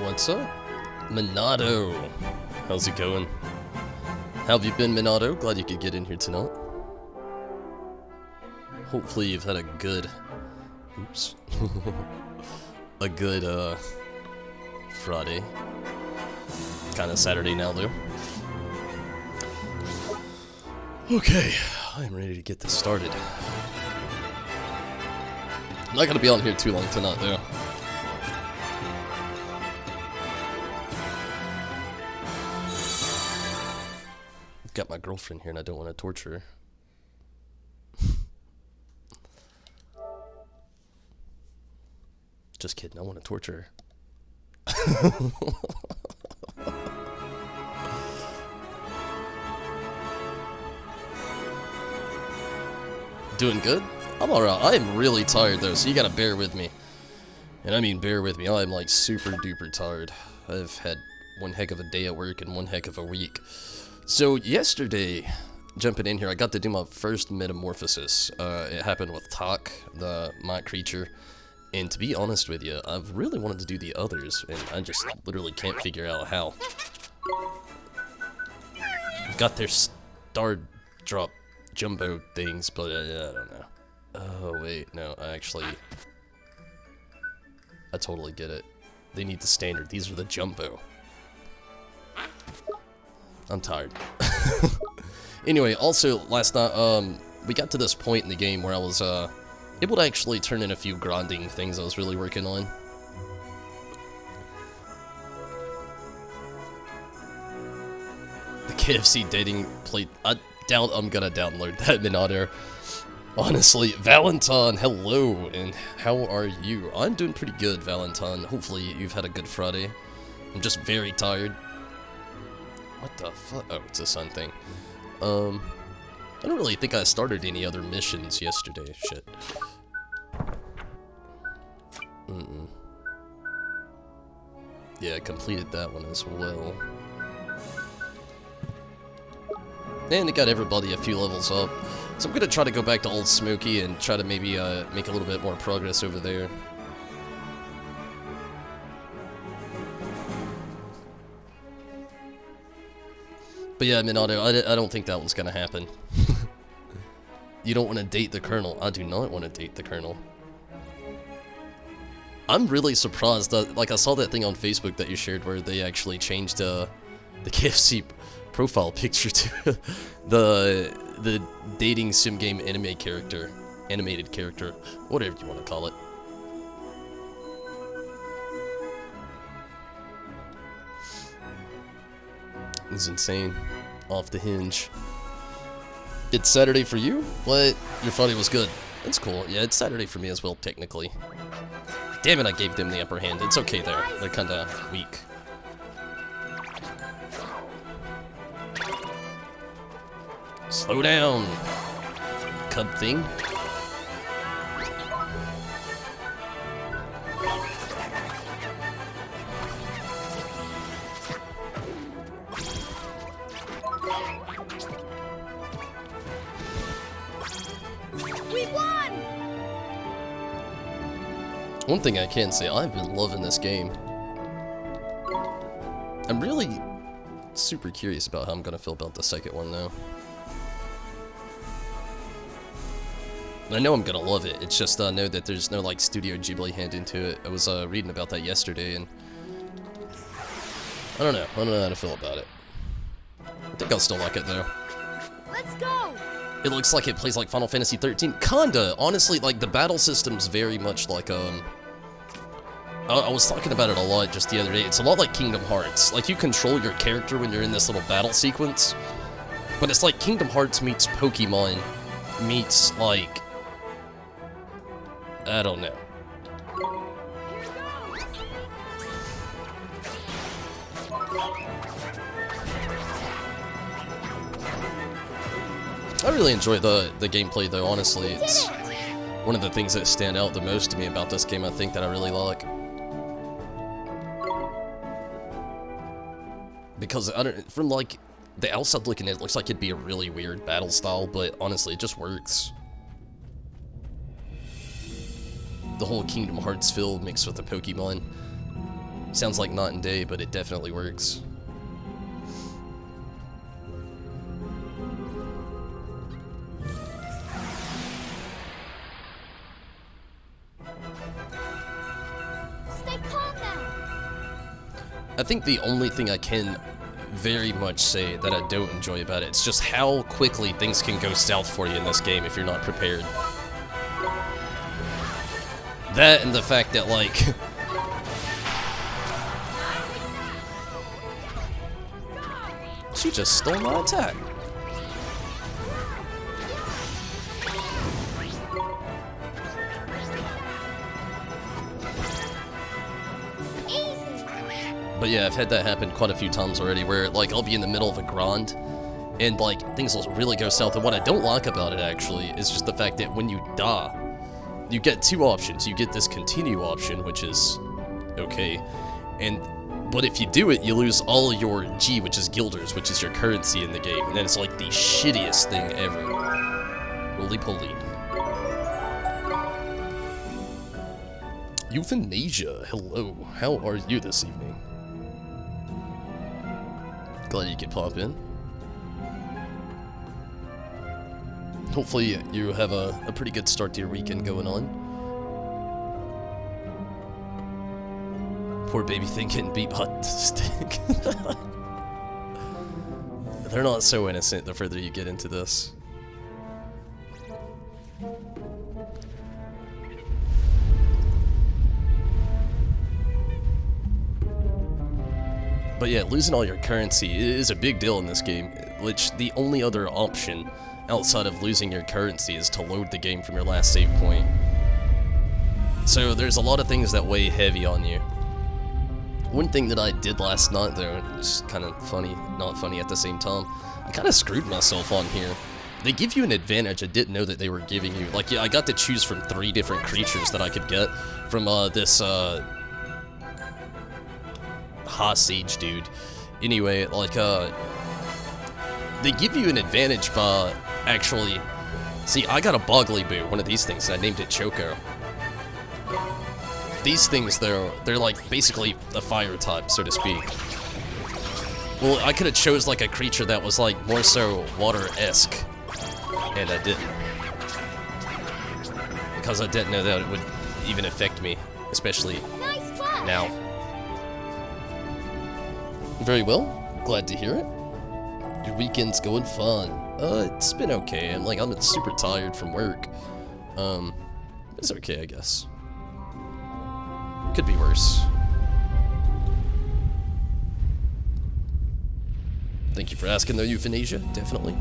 What's up? Minato! How's it going? How have you been, Minato? Glad you could get in here tonight. Hopefully you've had a good... Oops. a good, Friday. Kinda Saturday now, though. Okay, I'm ready to get this started. I'm not gonna be on here too long tonight, though. I've got my girlfriend here and I don't want to torture her. Just kidding, I want to torture her. Doing good? I'm alright. I am really tired though, so you gotta bear with me. And I mean bear with me, I'm like super duper tired. I've had one heck of a day at work and one heck of a week. So yesterday, jumping in here, I got to do my first metamorphosis. It happened with Tak, the mock creature. And to be honest with you, I've really wanted to do the others, and I just literally can't figure out how. I've got their star drop jumbo things, but I don't know. Oh wait, no, I totally get it. They need the standard. These are the jumbo. I'm tired. Anyway, also last night, we got to this point in the game where I was able to actually turn in a few grinding things I was really working on. The KFC dating plate. I doubt I'm gonna download that, Minato. Honestly, Valentine, hello, and how are you? I'm doing pretty good, Valentine. Hopefully you've had a good Friday. I'm just very tired. What the fuck? Oh, it's a sun thing. I don't really think I started any other missions yesterday. Shit. Yeah, I completed that one as well. And it got everybody a few levels up. So I'm gonna try to go back to Old Smoky and try to maybe make a little bit more progress over there. But yeah, Minato, I don't think that one's gonna happen. You don't want to date the Colonel. I do not want to date the Colonel. I'm really surprised that, like, I saw that thing on Facebook that you shared where they actually changed the KFC profile picture to the dating sim game animated character, whatever you want to call it. It's insane. Off the hinge. It's Saturday for you? What? Your Friday was good. That's cool. Yeah, it's Saturday for me as well, technically. Damn it, I gave them the upper hand. It's okay there. They're kinda weak. Slow down, cub thing. One thing I can say, I've been loving this game. I'm really super curious about how I'm gonna feel about the second one, though. I know I'm gonna love it, it's just I know that there's no, like, Studio Ghibli hand into it. I was reading about that yesterday, and I don't know how to feel about it. I think I'll still like it, though. Let's go! It looks like it plays like Final Fantasy 13. Kinda! Honestly, like, the battle system's very much like, I was talking about it a lot just the other day. It's a lot like Kingdom Hearts. Like, you control your character when you're in this little battle sequence. But it's like Kingdom Hearts meets Pokemon meets, like... I don't know. I really enjoy the gameplay, though, honestly. It's one of the things that stand out the most to me about this game, I think, that I really like. Because, from, like, the outside looking at it, looks like it'd be a really weird battle style, but honestly, it just works. The whole Kingdom Hearts feel mixed with the Pokemon. Sounds like night and day, but it definitely works. Stay calm now. I think the only thing I can very much say that I don't enjoy about it, it's just how quickly things can go south for you in this game if you're not prepared. That and the fact that, like... she just stole my attack. But yeah, I've had that happen quite a few times already, where, like, I'll be in the middle of a grind, and, like, things will really go south. And what I don't like about it, actually, is just the fact that when you die, you get two options. You get this continue option, which is okay, but if you do it, you lose all your G, which is guilders, which is your currency in the game, and then it's, like, the shittiest thing ever. Roly-poly. Euthanasia, hello. How are you this evening? Glad you could pop in. Hopefully you have a pretty good start to your weekend going on. Poor baby thing getting beat by the stick. They're not so innocent the further you get into this. But yeah, losing all your currency is a big deal in this game, which the only other option outside of losing your currency is to load the game from your last save point. So there's a lot of things that weigh heavy on you. One thing that I did last night, though, is kind of funny, not funny at the same time, I kind of screwed myself on here. They give you an advantage I didn't know that they were giving you. Like, yeah, I got to choose from 3 different creatures that I could get from this hot sage dude. Anyway, like, they give you an advantage by actually... See, I got a Boggly Boo, one of these things, and I named it Choco. These things, they're like basically a fire type, so to speak. Well, I could have chose like a creature that was like more so water-esque, and I didn't. Because I didn't know that it would even affect me, especially now. Very well, glad to hear it. Your weekend's going fun. It's been okay. I'm super tired from work. It's okay, I guess. Could be worse. Thank you for asking, though, Euthanasia. Definitely.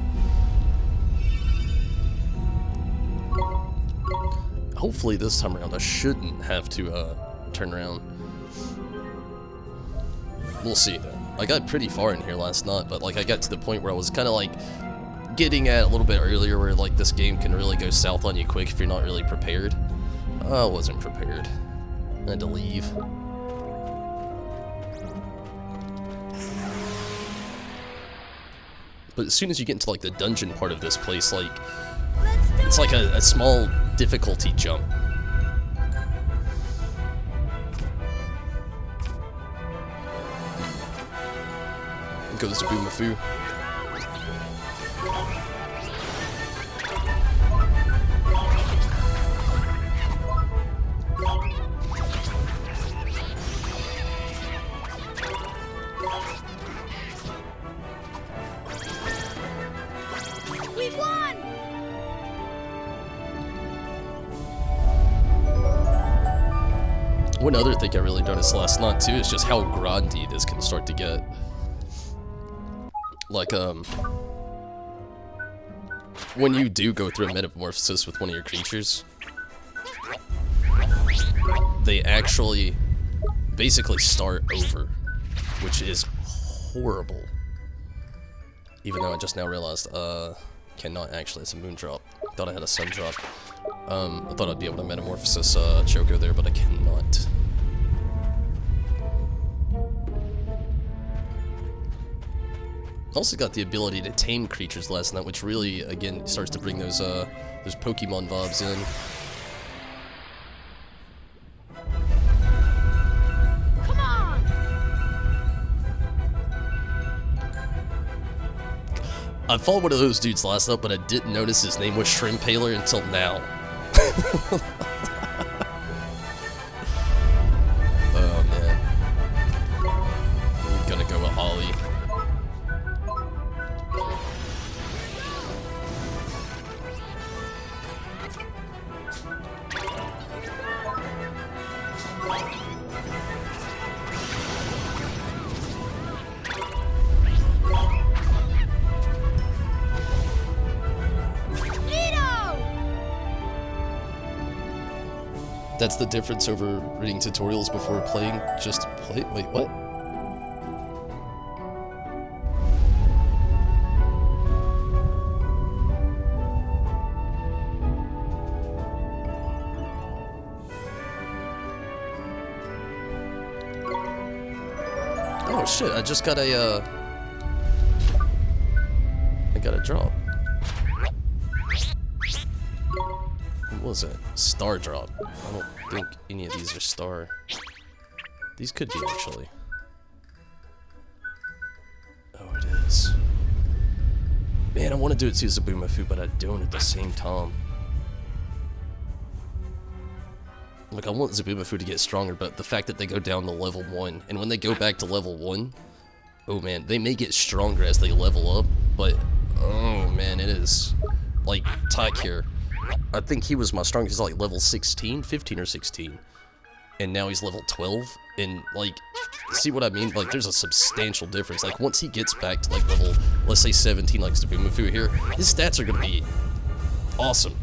Hopefully this time around I shouldn't have to turn around. We'll see, though. I got pretty far in here last night, but like I got to the point where I was kind of like getting at a little bit earlier, where like this game can really go south on you quick if you're not really prepared. I wasn't prepared. I had to leave. But as soon as you get into like the dungeon part of this place, like it's like a small difficulty jump. Goes to Boomafoo. We won! One other thing I really noticed last night too is just how grindy this can start to get. Like, when you do go through a metamorphosis with one of your creatures, they actually basically start over, which is horrible. Even though I just now realized, cannot actually, it's a moon drop. Thought I had a sun drop. I thought I'd be able to metamorphosis Choco there, but I cannot. Also got the ability to tame creatures last night, which really, again, starts to bring those Pokemon vibes in. Come on! I fought one of those dudes last up, but I didn't notice his name was Shrimpaler until now. Oh man. I'm gonna go with Ollie. That's the difference over reading tutorials before playing. Just play. Wait, what? Oh shit! I just got a. I got a drop. What was it? Star drop. I don't think any of these are star. These could be, actually. Oh, it is. Man, I want to do it to Zabumafu, but I don't at the same time. Like, I want Zabumafu to get stronger, but the fact that they go down to level 1, and when they go back to level 1, oh man, they may get stronger as they level up, but, oh man, it is, like, Tyke here. I think he was my strongest, like, level 16, 15 or 16. And now he's level 12, and, like, see what I mean? Like, there's a substantial difference. Like, once he gets back to, like, level, let's say 17, like Zabumafu here, his stats are gonna be awesome.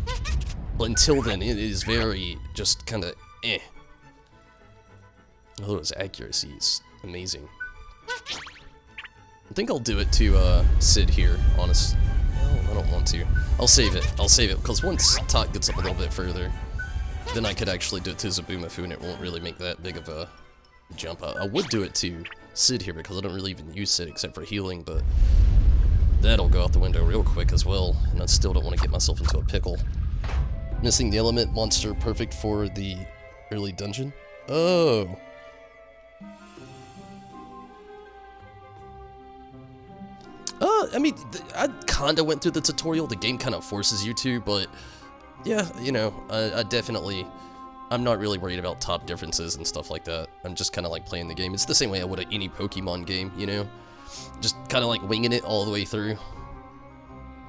But until then, it is very, just kinda, eh. Although his accuracy is amazing. I think I'll do it to, Sid here, honestly. No, I don't want to. I'll save it, because once Tot gets up a little bit further, then I could actually do it to Zabumafu and it won't really make that big of a jump. I would do it to Sid here because I don't really even use Sid except for healing, but that'll go out the window real quick as well, and I still don't want to get myself into a pickle. Missing the element monster, perfect for the early dungeon. Oh. I mean, I kinda went through the tutorial, the game kinda forces you to, but yeah, you know, I definitely, I'm not really worried about top differences and stuff like that. I'm just kinda like playing the game. It's the same way I would at any Pokemon game, you know? Just kinda like winging it all the way through.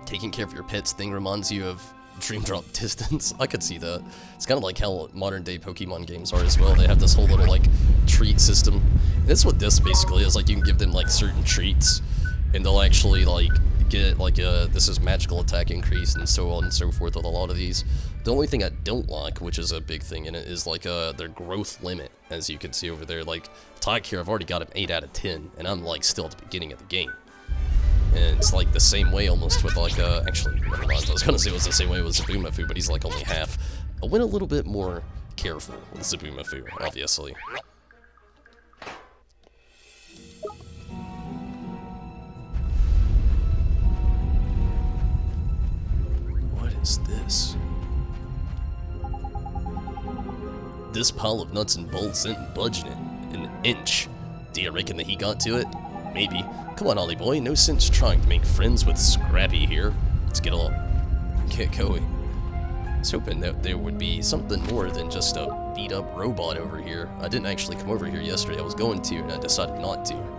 Taking care of your pets thing reminds you of Dream Drop Distance. I could see that. It's kinda like how modern day Pokemon games are as well. They have this whole little like treat system. And that's what this basically is, like you can give them like certain treats. And they'll actually, like, get, like, this is magical attack increase and so on and so forth with a lot of these. The only thing I don't like, which is a big thing in it, is, like, their growth limit, as you can see over there. Like, Tyke here, I've already got him 8 out of 10, and I'm, like, still at the beginning of the game. And it's, like, the same way almost with, like, actually, never mind, I was gonna say it was the same way with Zabumafu, but he's, like, only half. I went a little bit more careful with Zabumafu, obviously. Is this? This pile of nuts and bolts isn't budging it an inch. Do you reckon that he got to it? Maybe. Come on, Ollie boy, no sense trying to make friends with Scrappy here. Let's get going. I was hoping that there would be something more than just a beat-up robot over here. I didn't actually come over here yesterday. I was going to, and I decided not to.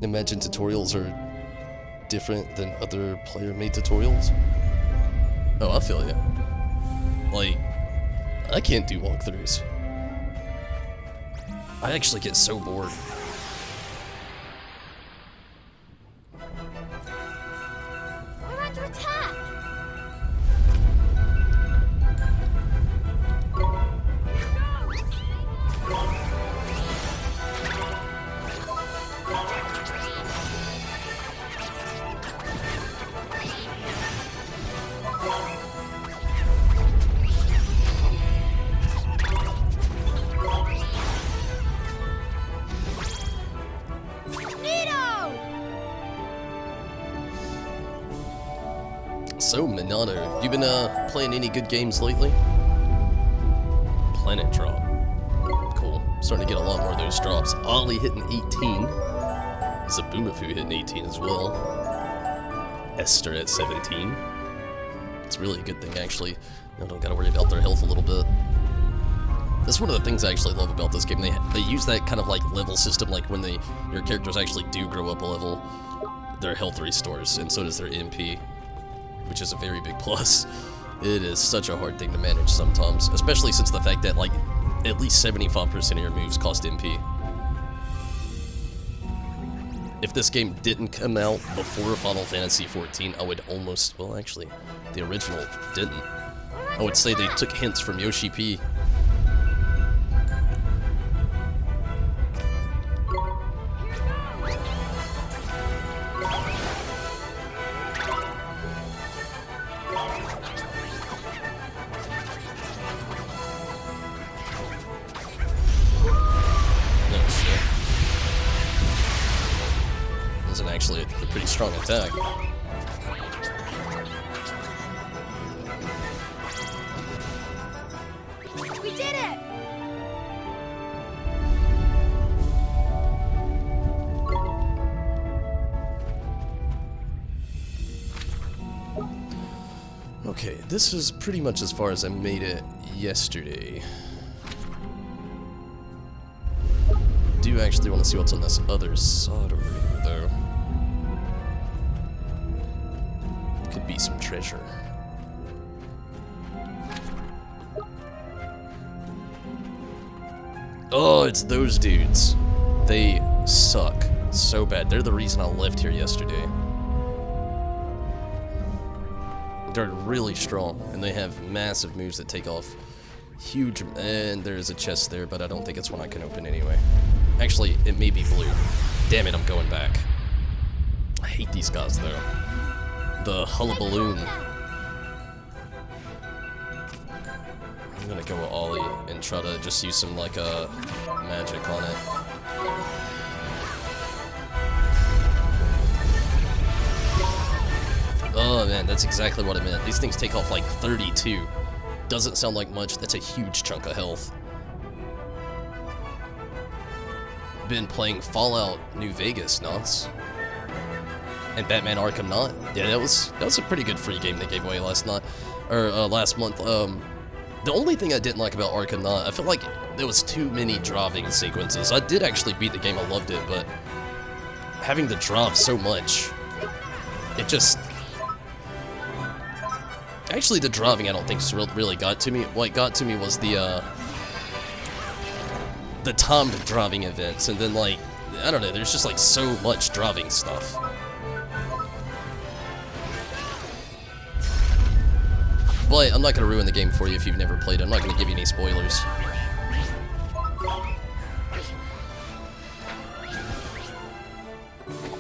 Imagine tutorials are different than other player-made tutorials. Oh, I feel ya. Like, I can't do walkthroughs. I actually get so bored. We're under attack! So, Minato, you been playing any good games lately? Planet drop. Cool. Starting to get a lot more of those drops. Ollie hitting 18. Zabumafu hitting 18 as well. Esther at 17. It's really a good thing, actually. I don't gotta worry about their health a little bit. That's one of the things I actually love about this game. They use that kind of like level system, like when your characters actually do grow up a level, their health restores, and so does their MP, which is a very big plus. It is such a hard thing to manage sometimes, especially since the fact that like at least 75% of your moves cost MP. If this game didn't come out before Final Fantasy XIV, I would almost, well actually, the original didn't. I would say they took hints from Yoshi P. Actually a pretty strong attack. We did it! Okay, this is pretty much as far as I made it yesterday. I do actually want to see what's on this other side over here, though. Could be some treasure. Oh, it's those dudes. They suck so bad. They're the reason I left here yesterday. They're really strong, and they have massive moves that take off huge. And there's a chest there, but I don't think it's one I can open anyway. Actually, it may be blue. Damn it, I'm going back. I hate these guys, though. The hullaballoon. I'm gonna go with Ollie and try to just use some, like, magic on it. Oh, man, that's exactly what I meant. These things take off, like, 32. Doesn't sound like much. That's a huge chunk of health. Been playing Fallout New Vegas, nuts. And Batman Arkham Knight. Yeah, that was a pretty good free game they gave away last month. The only thing I didn't like about Arkham Knight, I felt like there was too many driving sequences. I did actually beat the game, I loved it, but having to drive so much, it just... Actually, the driving I don't think really got to me. What got to me was the timed driving events, and then, like, I don't know, there's just like so much driving stuff. But I'm not going to ruin the game for you if you've never played it. I'm not going to give you any spoilers.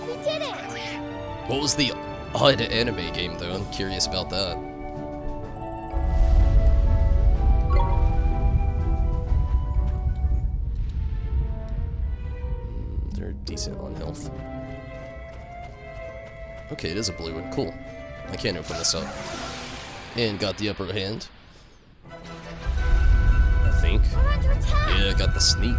We did it! What was the odd anime game, though? I'm curious about that. They're decent on health. Okay, it is a blue one. Cool. I can't open this up. And got the upper hand. I think. We're under attack! Yeah, got the sneak.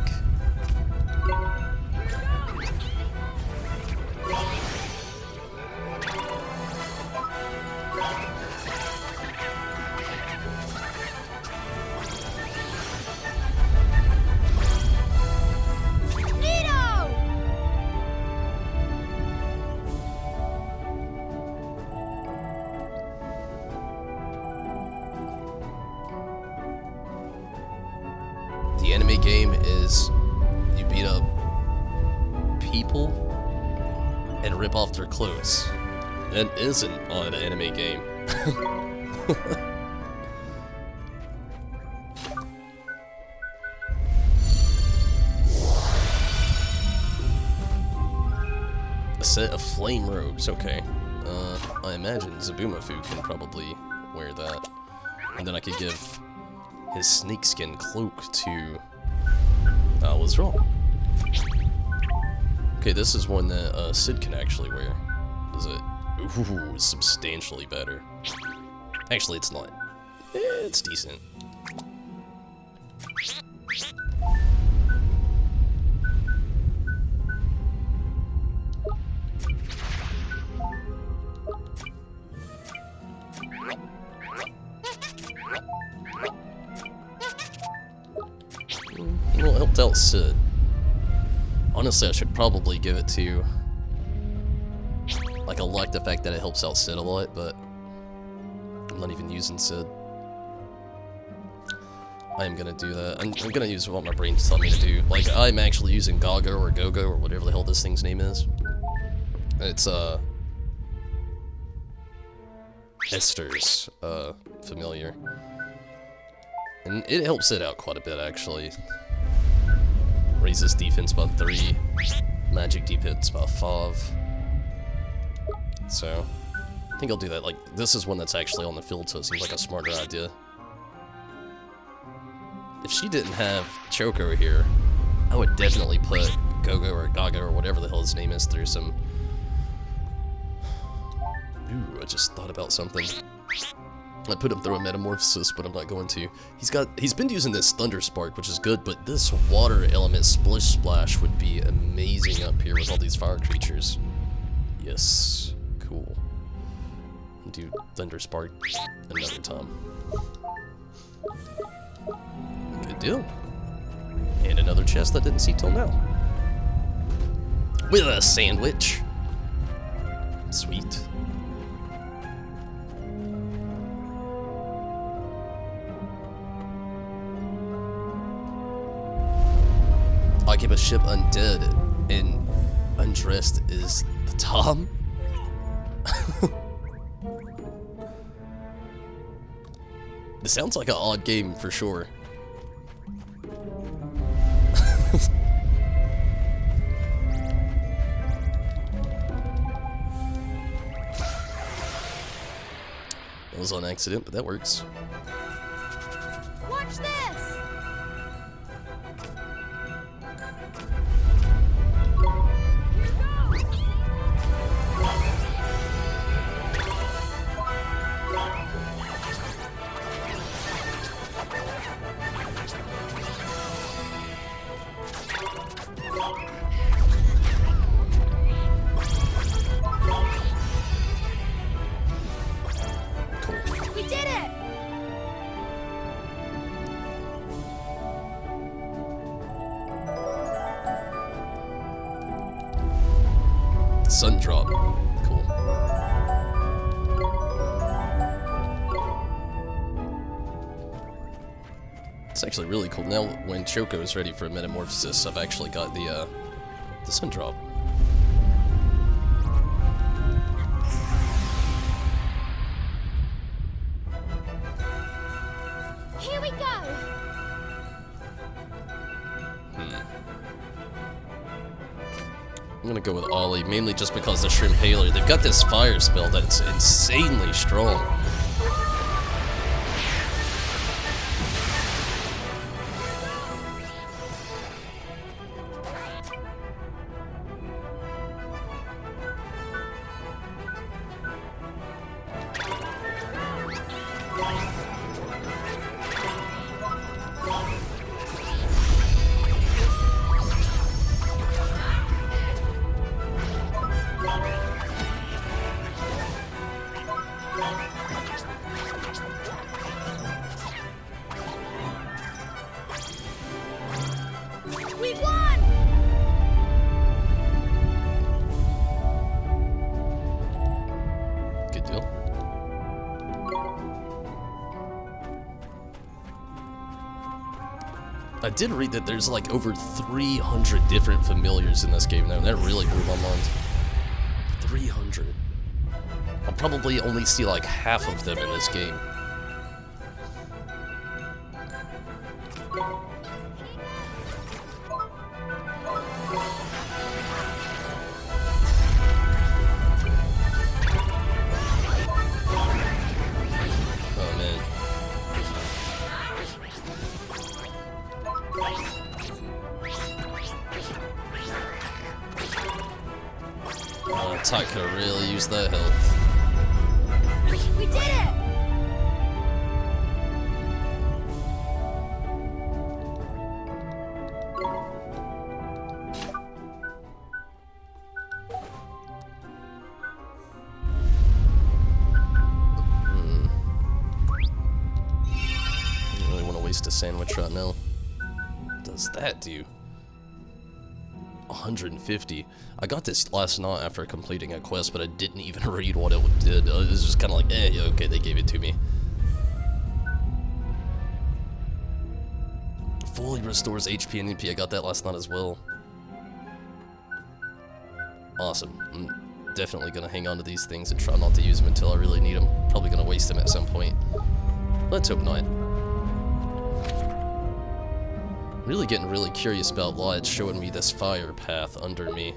The anime game is you beat up people and rip off their clothes. That isn't an anime game. A set of flame robes, okay. I imagine Zabumafu can probably wear that. And then I could give his snakeskin cloak to... I was wrong. Okay, this is one that Sid can actually wear. Does it Ooh, substantially better. Actually, it's not. It's decent. Well, it helped out Sid. Honestly, I should probably give it to... Like, I like the fact that it helps out Sid a lot, but... I'm not even using Sid. I am gonna do that. I'm gonna use what my brain's telling me to do. Like, I'm actually using Gago or Gogo or whatever the hell this thing's name is. It's, Esther's, familiar. And it helps it out quite a bit, actually. Raises defense by 3, magic defense by 5. So, I think I'll do that. Like, this is one that's actually on the field, so it seems like a smarter idea. If she didn't have Choco here, I would definitely put Gogo or Gaga or whatever the hell his name is through some... Ooh, I just thought about something. I put him through a metamorphosis, but I'm not going to. He's been using this Thunder Spark, which is good, but this water element Splish Splash would be amazing up here with all these fire creatures. Yes, cool. I'll do Thunder Spark another time. Good deal. And another chest that didn't see till now. With a sandwich. Sweet. I keep a ship undead and undressed is the Tom. This sounds like an odd game for sure. That was on accident, but that works. Watch this! We did it! Sun drop. Cool. It's actually really cool. Now when Choco is ready for a metamorphosis, I've actually got the sun drop. Here we go! I'm gonna go with Ollie, mainly just because the Shrimp Paler, they've got this fire spell that's insanely strong. We won! Good deal. I did read that there's like over 300 different familiars in this game now, and that really blew my mind. 300. I'll probably only see like half of them in this game. Tot could have really used that health. We did it! I don't really want to waste a sandwich right now. What does that do? 150. I got this last night after completing a quest, but I didn't even read what it did. It was just kind of like, yeah, okay, they gave it to me. Fully restores HP and MP. I got that last night as well. Awesome. I'm definitely going to hang on to these things and try not to use them until I really need them. Probably going to waste them at some point. Let's hope not. Really getting really curious about why it's showing me this fire path under me.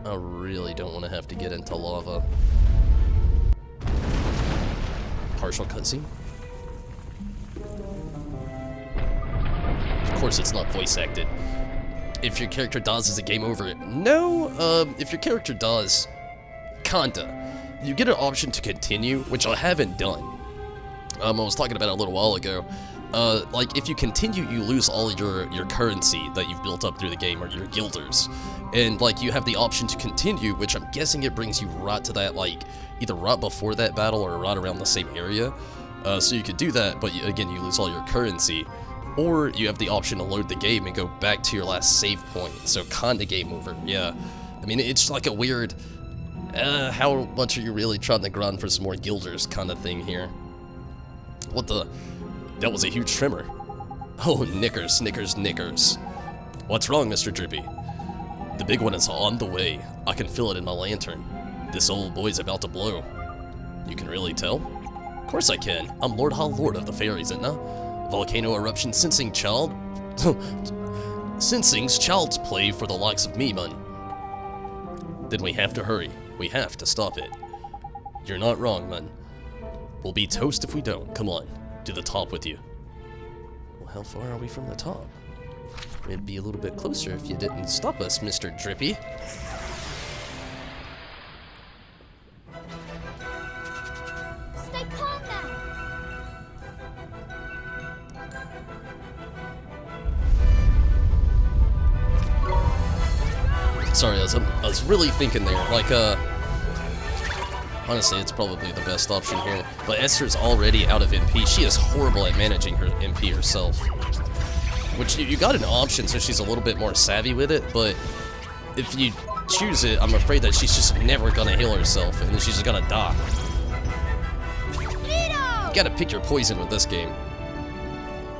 I really don't want to have to get into lava. Partial cutscene? Of course it's not voice acted. If your character dies, is it game over? No, if your character dies, kinda. You get an option to continue, which I haven't done. I was talking about it a little while ago. Like, if you continue, you lose all your currency that you've built up through the game, or your guilders. And, like, you have the option to continue, which I'm guessing it brings you right to that, like, either right before that battle or right around the same area. So you could do that, but again, you lose all your currency. Or you have the option to load the game and go back to your last save point. So kinda game over, yeah. I mean, it's like a weird, how much are you really trying to grind for some more guilders kind of thing here. What the? That was a huge tremor. Oh, knickers, knickers, knickers. What's wrong, Mr. Drippy? The big one is on the way. I can feel it in my lantern. This old boy's about to blow. You can really tell? Of course I can. I'm Lord High Lord of the Fairies, ain't I? Volcano eruption sensing child. Sensing's child's play for the likes of me, man. Then we have to hurry. We have to stop it. You're not wrong, man. We'll be toast if we don't. Come on. To the top with you. Well, how far are we from the top? We'd be a little bit closer if you didn't stop us, Mr. Drippy. Stay calm now! Sorry, I was really thinking there. Like, honestly, it's probably the best option here. But Esther's already out of MP. She is horrible at managing her MP herself. Which, you got an option, so she's a little bit more savvy with it, but if you choose it, I'm afraid that she's just never gonna heal herself, and then she's just gonna die. You gotta pick your poison with this game.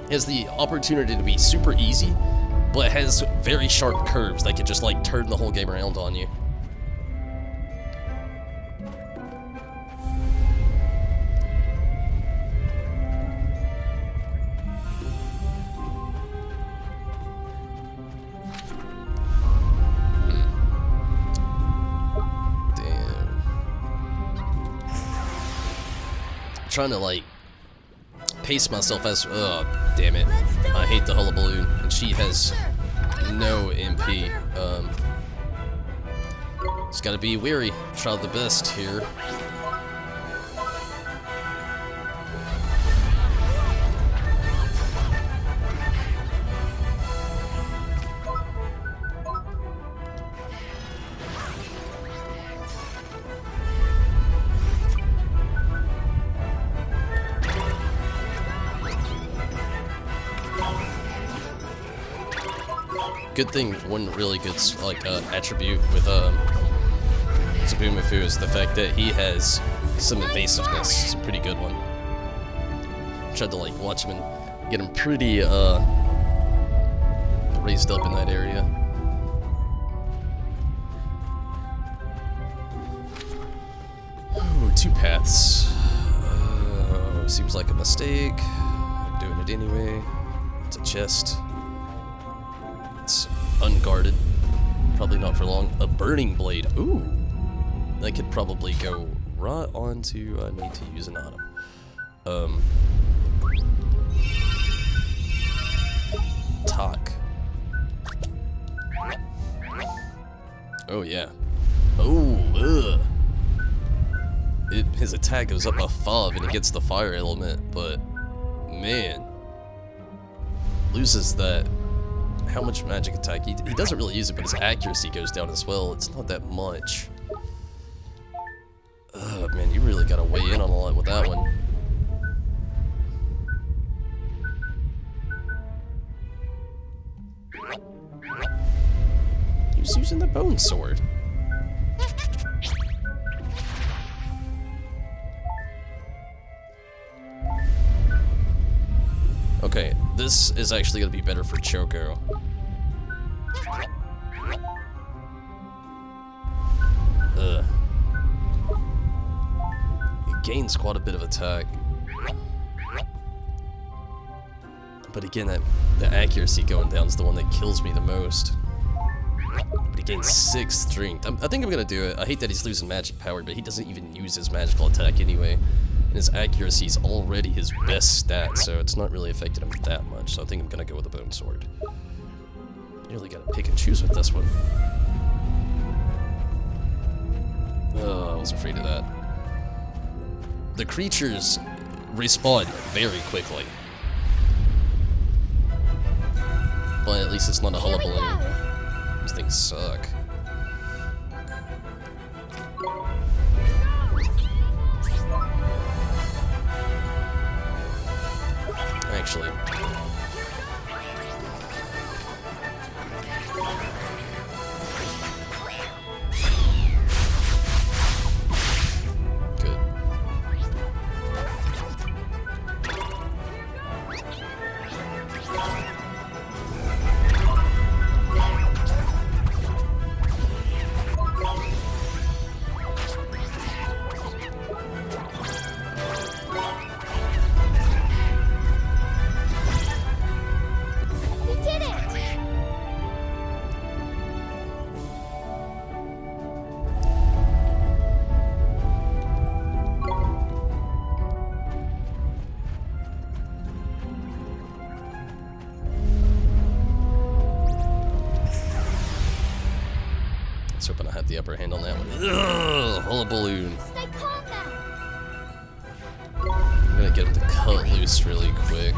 It has the opportunity to be super easy, but it has very sharp curves that could just, like, turn the whole game around on you. Trying to, like, pace myself as, oh, damn it. I hate the hullabaloo, and she has no MP. Just gotta be wary, try the best here. Good thing, one really good like attribute with Zabumafu is the fact that he has some evasiveness. It's a pretty good one. Tried to like watch him and get him pretty raised up in that area. Ooh, 2 paths. Seems like a mistake. I'm doing it anyway. It's a chest. It's unguarded. Probably not for long. A burning blade. Ooh. That could probably go right onto I need to use an item. Talk. Oh yeah. Oh, ugh. His attack goes up a 5 and he gets the fire element, but man, loses that. How much magic attack? He doesn't really use it, but his accuracy goes down as well. It's not that much. Ugh, man, you really gotta weigh in on a lot with that one. He was using the bone sword. Okay, this is actually gonna be better for Choco. Ugh. It gains quite a bit of attack. But again, the accuracy going down is the one that kills me the most. But he gains 6 strength. I think I'm gonna do it. I hate that he's losing magic power, but he doesn't even use his magical attack anyway. And his accuracy is already his best stat, so it's not really affected him that much. So I think I'm gonna go with the bone sword. You really gotta pick and choose with this one. Oh, I was afraid of that. The creatures respawn very quickly. But at least it's not a hullabaloo. These things suck. Actually. Good. Let's hope I had the upper hand on that one. Ugh, hullabaloo. Stay calm now. I'm gonna get him to cut loose really quick.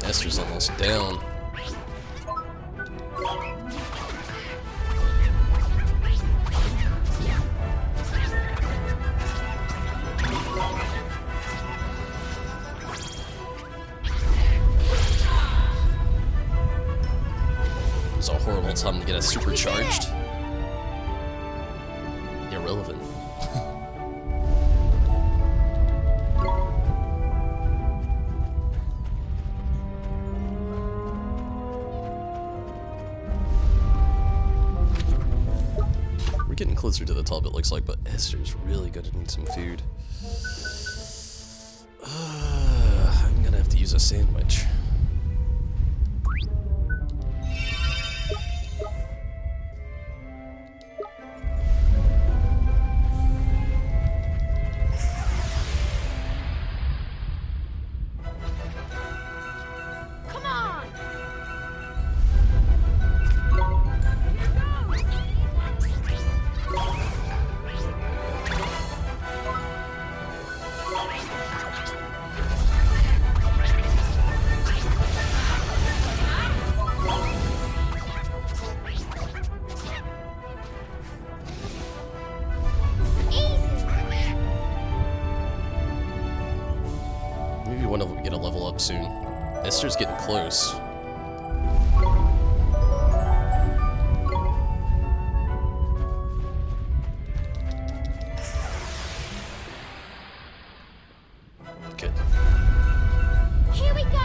Esther's almost down. It's a horrible time to get us supercharged. Irrelevant. We're getting closer to the top, it looks like, but Esther's really gonna need some food. I'm gonna have to use a sandwich. Come on. Maybe one of them get a level up soon. Esther's getting close. Good. Here we go.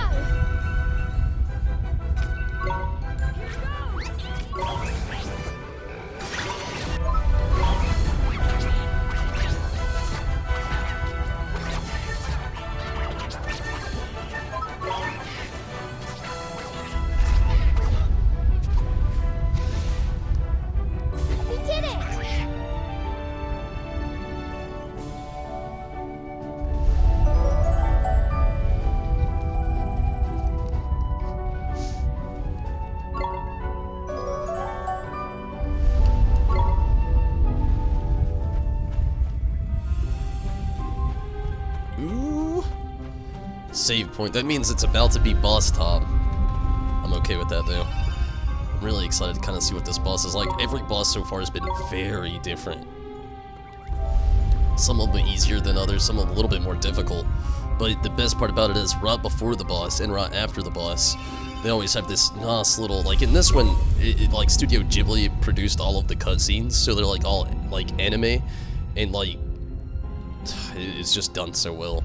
Save point. That means it's about to be boss time. I'm okay with that though. I'm really excited to kind of see what this boss is like. Every boss so far has been very different. Some a little bit easier than others, some a little bit more difficult. But the best part about it is right before the boss and right after the boss, they always have this nice little, like in this one, like Studio Ghibli produced all of the cutscenes, so they're like all like anime, and like it's just done so well.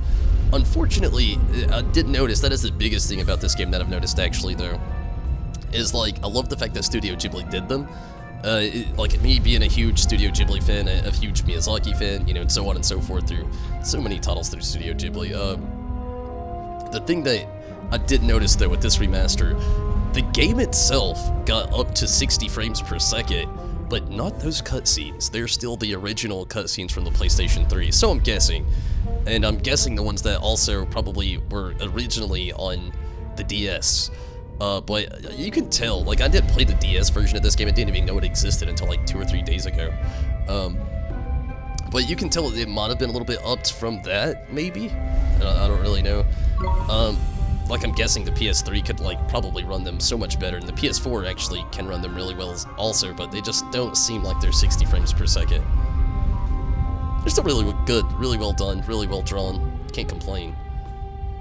Unfortunately, I did notice, that is the biggest thing about this game that I've noticed actually though, is like, I love the fact that Studio Ghibli did them. Like me being a huge Studio Ghibli fan, a huge Miyazaki fan, you know, and so on and so forth through so many titles through Studio Ghibli. The thing that I did notice though with this remaster, the game itself got up to 60 frames per second, but not those cutscenes. They're still the original cutscenes from the PlayStation 3, so I'm guessing. And I'm guessing the ones that also probably were originally on the DS. But you can tell, like, I didn't play the DS version of this game. I didn't even know it existed until like 2 or 3 days ago. But you can tell it might have been a little bit upped from that, maybe? I don't really know. Like, I'm guessing the PS3 could, like, probably run them so much better, and the PS4 actually can run them really well also, but they just don't seem like they're 60 frames per second. They're still really good, really well done, really well drawn. Can't complain.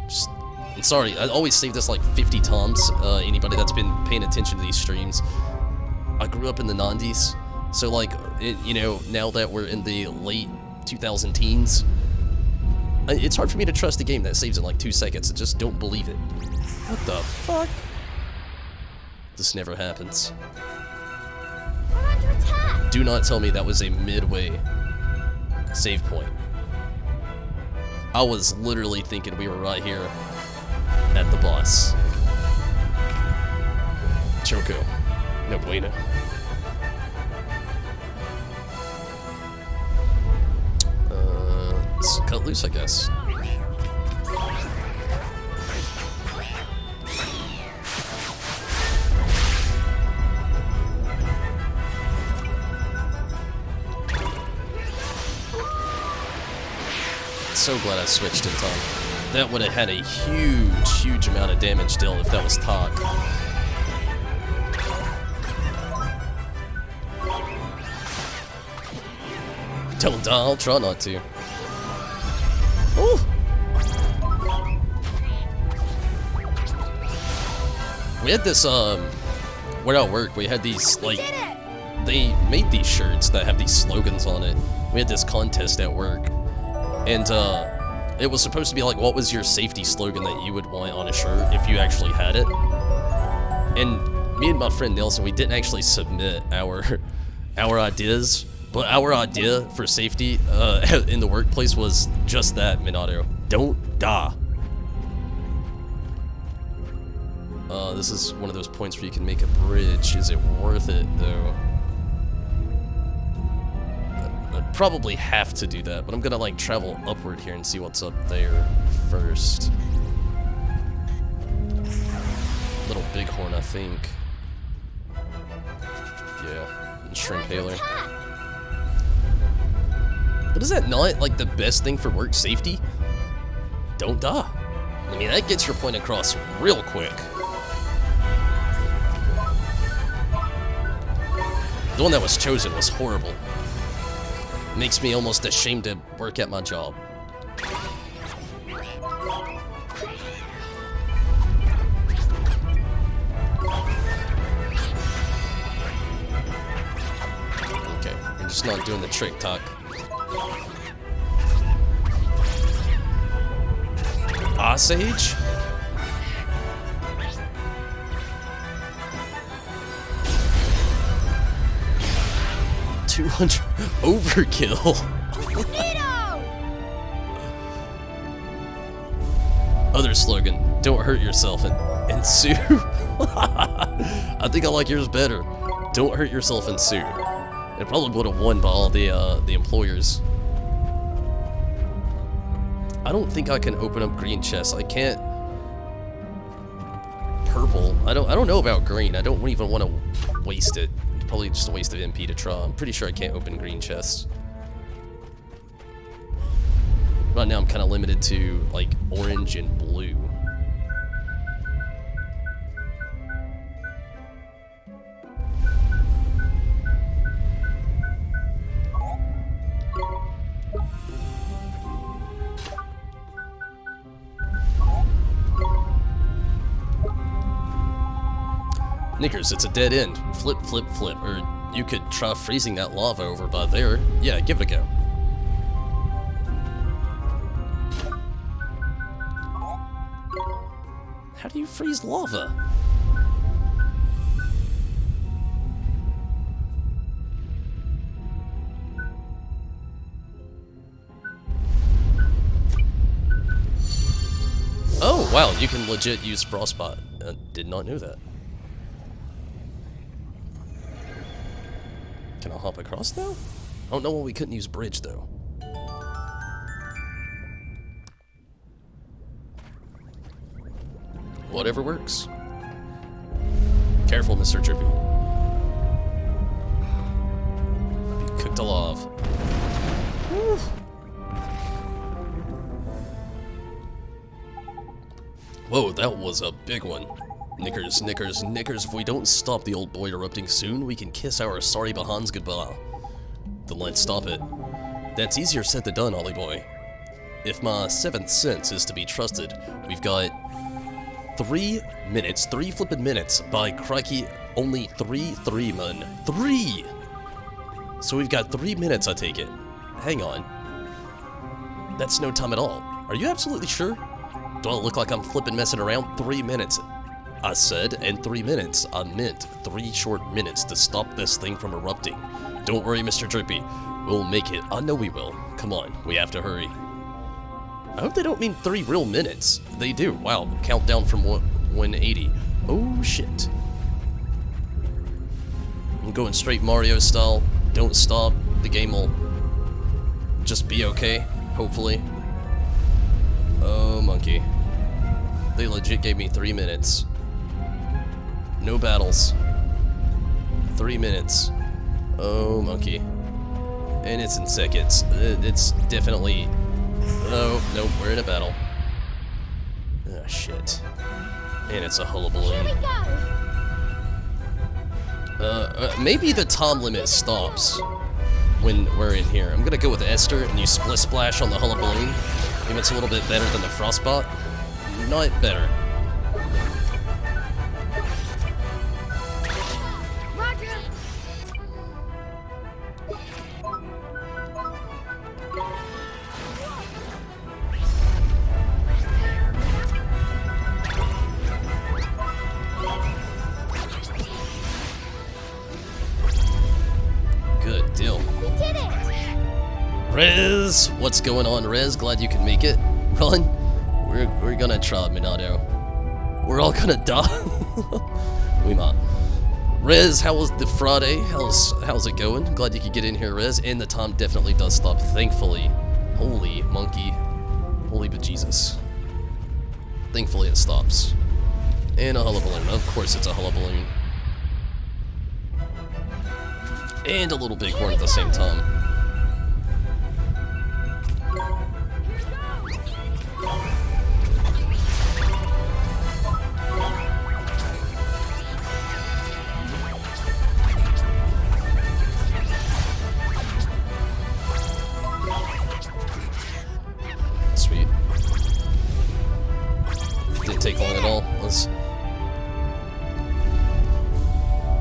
Just, I'm sorry, I always say this like 50 times, anybody that's been paying attention to these streams. I grew up in the 90s, so like, you know, now that we're in the late 2000 teens, it's hard for me to trust a game that saves in like 2 seconds. I just don't believe it. What the fuck? This never happens. We're under attack. Do not tell me that was a midway save point. I was literally thinking we were right here at the boss. Choco. No bueno. Let's cut loose, I guess. So glad I switched in time. That would have had a huge amount of damage dealt if that was talk. Don't die, I'll try not to. Ooh. We had this, where at work, we had these, like, they made these shirts that have these slogans on it. We had this contest at work, and, it was supposed to be like, what was your safety slogan that you would want on a shirt if you actually had it? And me and my friend Nelson, we didn't actually submit our ideas, but our idea for safety in the workplace was just that, Minato. Don't die. This is one of those points where you can make a bridge. Is it worth it, though? I'd probably have to do that, but I'm gonna, like, travel upward here and see what's up there first. Little bighorn, I think. Yeah, and shrimp hailer. But is that not, like, the best thing for work safety? Don't die. I mean, that gets your point across real quick. The one that was chosen was horrible. Makes me almost ashamed to work at my job. Okay, I'm just not doing the trick talk. Osage? 200 overkill. Other slogan, don't hurt yourself and sue. I think I like yours better. Don't hurt yourself and sue. It probably would have won by all the employers. I don't think I can open up green chests. I can't. Purple. I don't know about green. I don't even want to waste it. It's probably just a waste of MP to try. I'm pretty sure I can't open green chests. Right now I'm kind of limited to like orange and blue. Knickers, it's a dead end. Flip, flip, flip. Or you could try freezing that lava over by there. Yeah, give it a go. How do you freeze lava? Oh, wow, you can legit use Frostbite. Did not know that. Can I hop across now? Oh no, well, we couldn't use bridge though. Whatever works. Careful, Mr. Trippy. Be cooked alive. Woo. Whoa, that was a big one. Knickers, Knickers, Knickers, if we don't stop the old boy erupting soon, we can kiss our sorry behinds goodbye. Then let's stop it. That's easier said than done, Ollie boy. If my seventh sense is to be trusted, we've got 3 minutes, 3 flippin' minutes. By crikey, only 3 man. 3! So we've got 3 minutes, I take it. Hang on. That's no time at all. Are you absolutely sure? Do I look like I'm flippin' messing around? 3 minutes. I said, and 3 minutes. I meant 3 short minutes to stop this thing from erupting. Don't worry, Mr. Drippy. We'll make it. I know we will. Come on, we have to hurry. I hope they don't mean 3 real minutes. They do. Wow, countdown from 180. Oh, shit. I'm going straight Mario style. Don't stop. The game will just be okay, hopefully. Oh, monkey. They legit gave me 3 minutes. No battles. 3 minutes. Oh, monkey. And it's in seconds. It's definitely... Oh, nope, we're in a battle. Ah, shit. And it's a hullabaloo. Here we go. Maybe the time limit stops when we're in here. I'm gonna go with Esther and use Split Splash on the hullabaloo. Maybe it's a little bit better than the Frostbite. Not better. Roger. Good deal. We did it. Rez! What's going on, Rez? Glad you can make it. Run. We're gonna try, Minato. We're all gonna die. We might. Rez, how was the Friday? How's it going? Glad you could get in here, Rez. And the time definitely does stop, thankfully. Holy monkey. Holy bejesus. Thankfully it stops. And a hullabaloo. Of course it's a hullabaloo. And a little bighorn at the same time. Sweet. Didn't take long at all.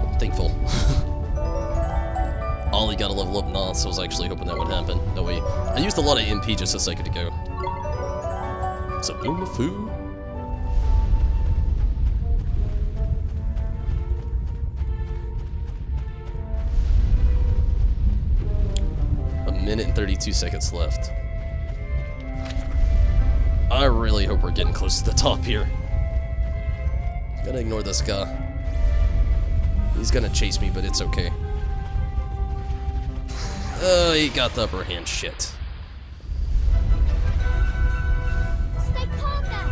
I'm thankful. Ollie got a level up now, so I was actually hoping that would happen. No way. I used a lot of MP just a second ago. It's a boom-a-foo. A minute and 32 seconds left. I really hope we're getting close to the top here. Gotta ignore this guy. He's gonna chase me, but it's okay. He got the upper hand, shit. Stay calm now.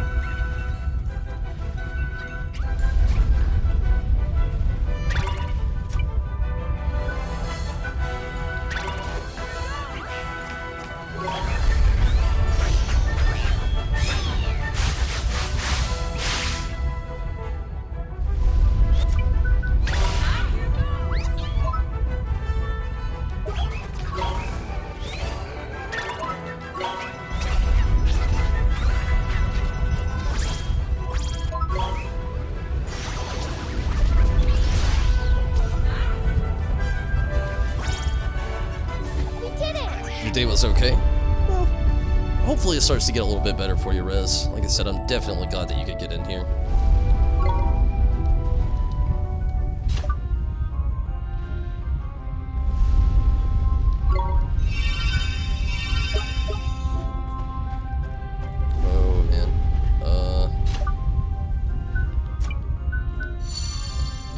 day was okay. Well, hopefully it starts to get a little bit better for you, Rez. Like I said, I'm definitely glad that you could get in here. Oh, man.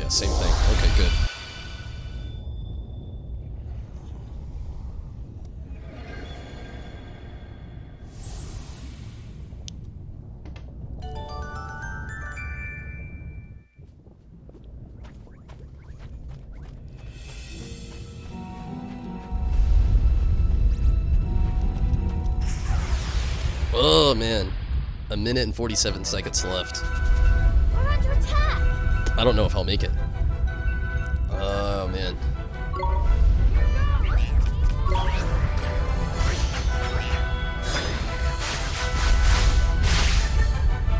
Yeah, same thing. Okay, good. Oh, man. 1 minute and 47 seconds left. We're under attack! I don't know if I'll make it. Oh, man.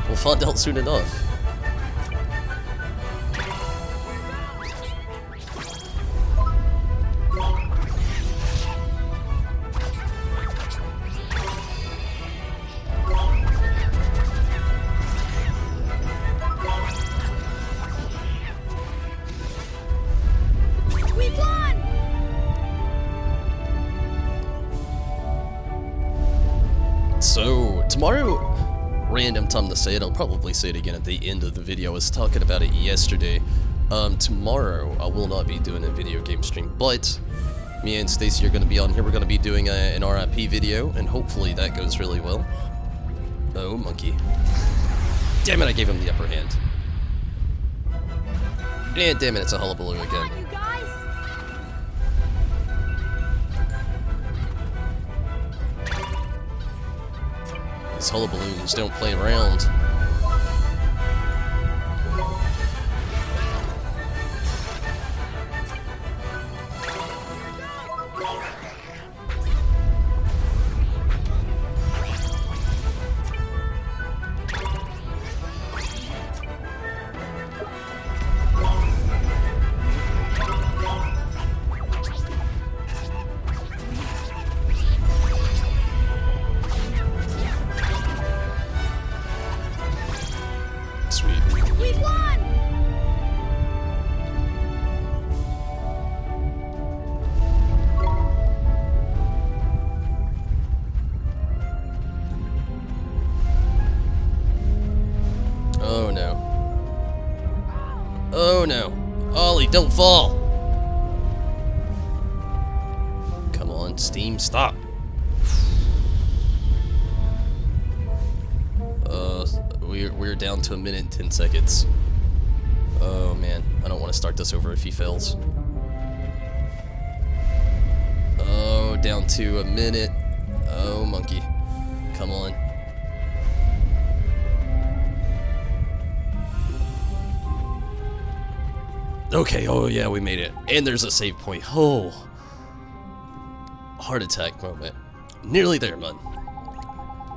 We'll find out soon enough. We won! So, tomorrow, random time to say it, I'll probably say it again at the end of the video. I was talking about it yesterday. Tomorrow, I will not be doing a video game stream, but me and Stacy are going to be on here. We're going to be doing an RIP video, and hopefully that goes really well. Oh, monkey. Damn it, I gave him the upper hand. And damn it, it's a hullabaloo Come again. on, you guys! These hullabaloons don't play around. Sweet. We won! Oh no. Oh no. Ollie, don't fall! Come on, Steam, stop. We're down to 1 minute and 10 seconds. Oh man, I don't want to start this over if he fails. Oh, down to 1 minute. Oh, monkey. Come on. Okay, oh yeah, we made it. And there's a save point. Oh. Heart attack moment. Nearly there, bud.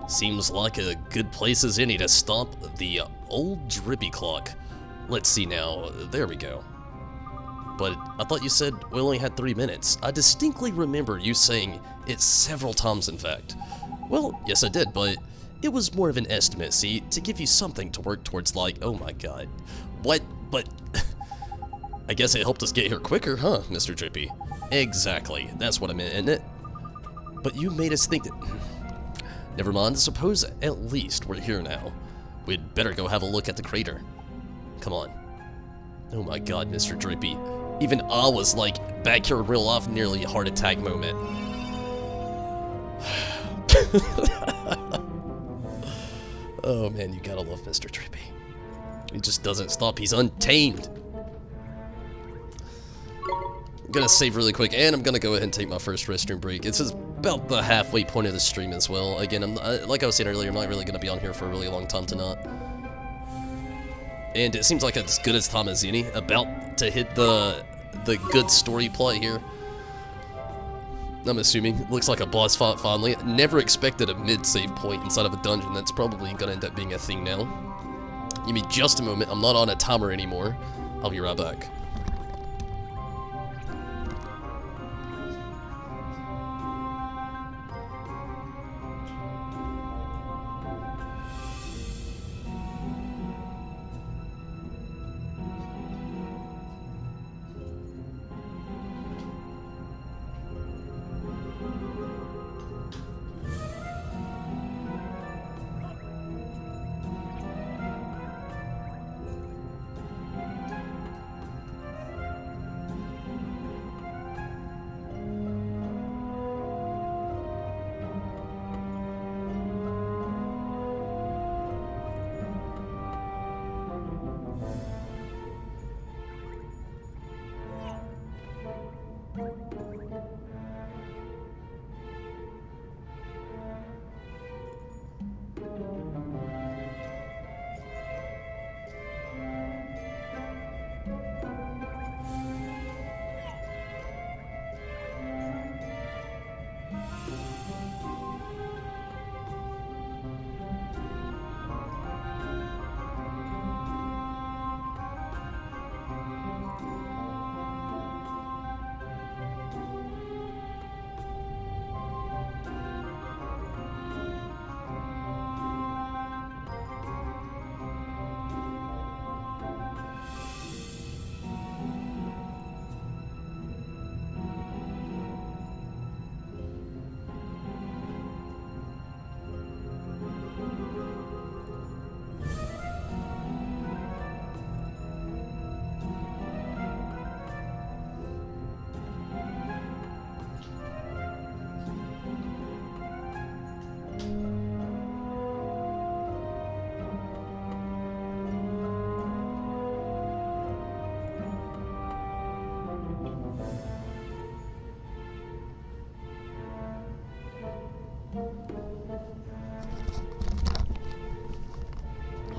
Seems like a good place as any to stop the old drippy clock. Let's see now. There we go. But I thought you said we only had 3 minutes. I distinctly remember you saying it several times, in fact. Well, yes I did, but it was more of an estimate, see, to give you something to work towards, like, oh my god. What? But I guess it helped us get here quicker, huh, Mr. Drippy? Exactly. That's what I meant, isn't it? But you made us think that... Never mind, I suppose at least we're here now. We'd better go have a look at the crater. Come on. Oh my god, Mr. Drippy. Even I was like, back here in real life, nearly a heart attack moment. Oh man, you gotta love Mr. Drippy. He just doesn't stop, he's untamed. I'm gonna save really quick, and I'm gonna go ahead and take my first restroom break. This is about the halfway point of the stream as well. Again, like I was saying earlier, I'm not really gonna be on here for a really long time tonight. And it seems like as good as time as any, about to hit the good story plot here. I'm assuming. Looks like a boss fight finally. Never expected a mid-save point inside of a dungeon. That's probably gonna end up being a thing now. Give me just a moment. I'm not on a timer anymore. I'll be right back.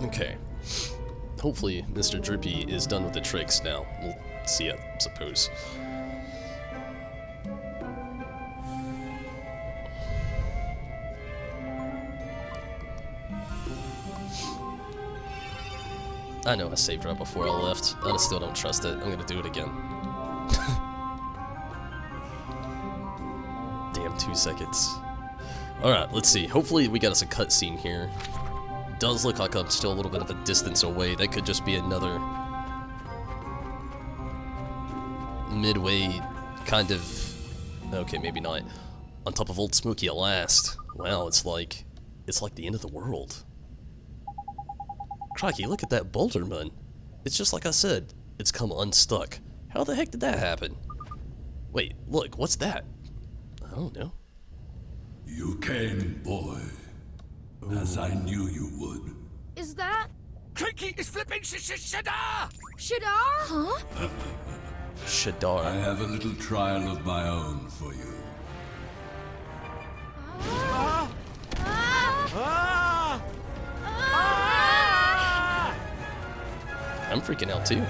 Okay. Hopefully Mr. Drippy is done with the tricks now. We'll see, I suppose. I know I saved right before I left. I still don't trust it. I'm gonna do it again. Damn, 2 seconds. Alright, let's see. Hopefully we got us a cutscene here. Does look like I'm still a little bit of a distance away. That could just be another midway kind of... Okay, maybe not. On top of Old Smoky at last. Wow, it's like the end of the world. Crikey, look at that boulder mun. It's just like I said. It's come unstuck. How the heck did that happen? Wait, look, what's that? I don't know. You came, boy. As I knew you would. Is that Cranky is flipping Shadar! Shadar? Huh? I Shadar. have a little trial of my own for you. I'm freaking out too.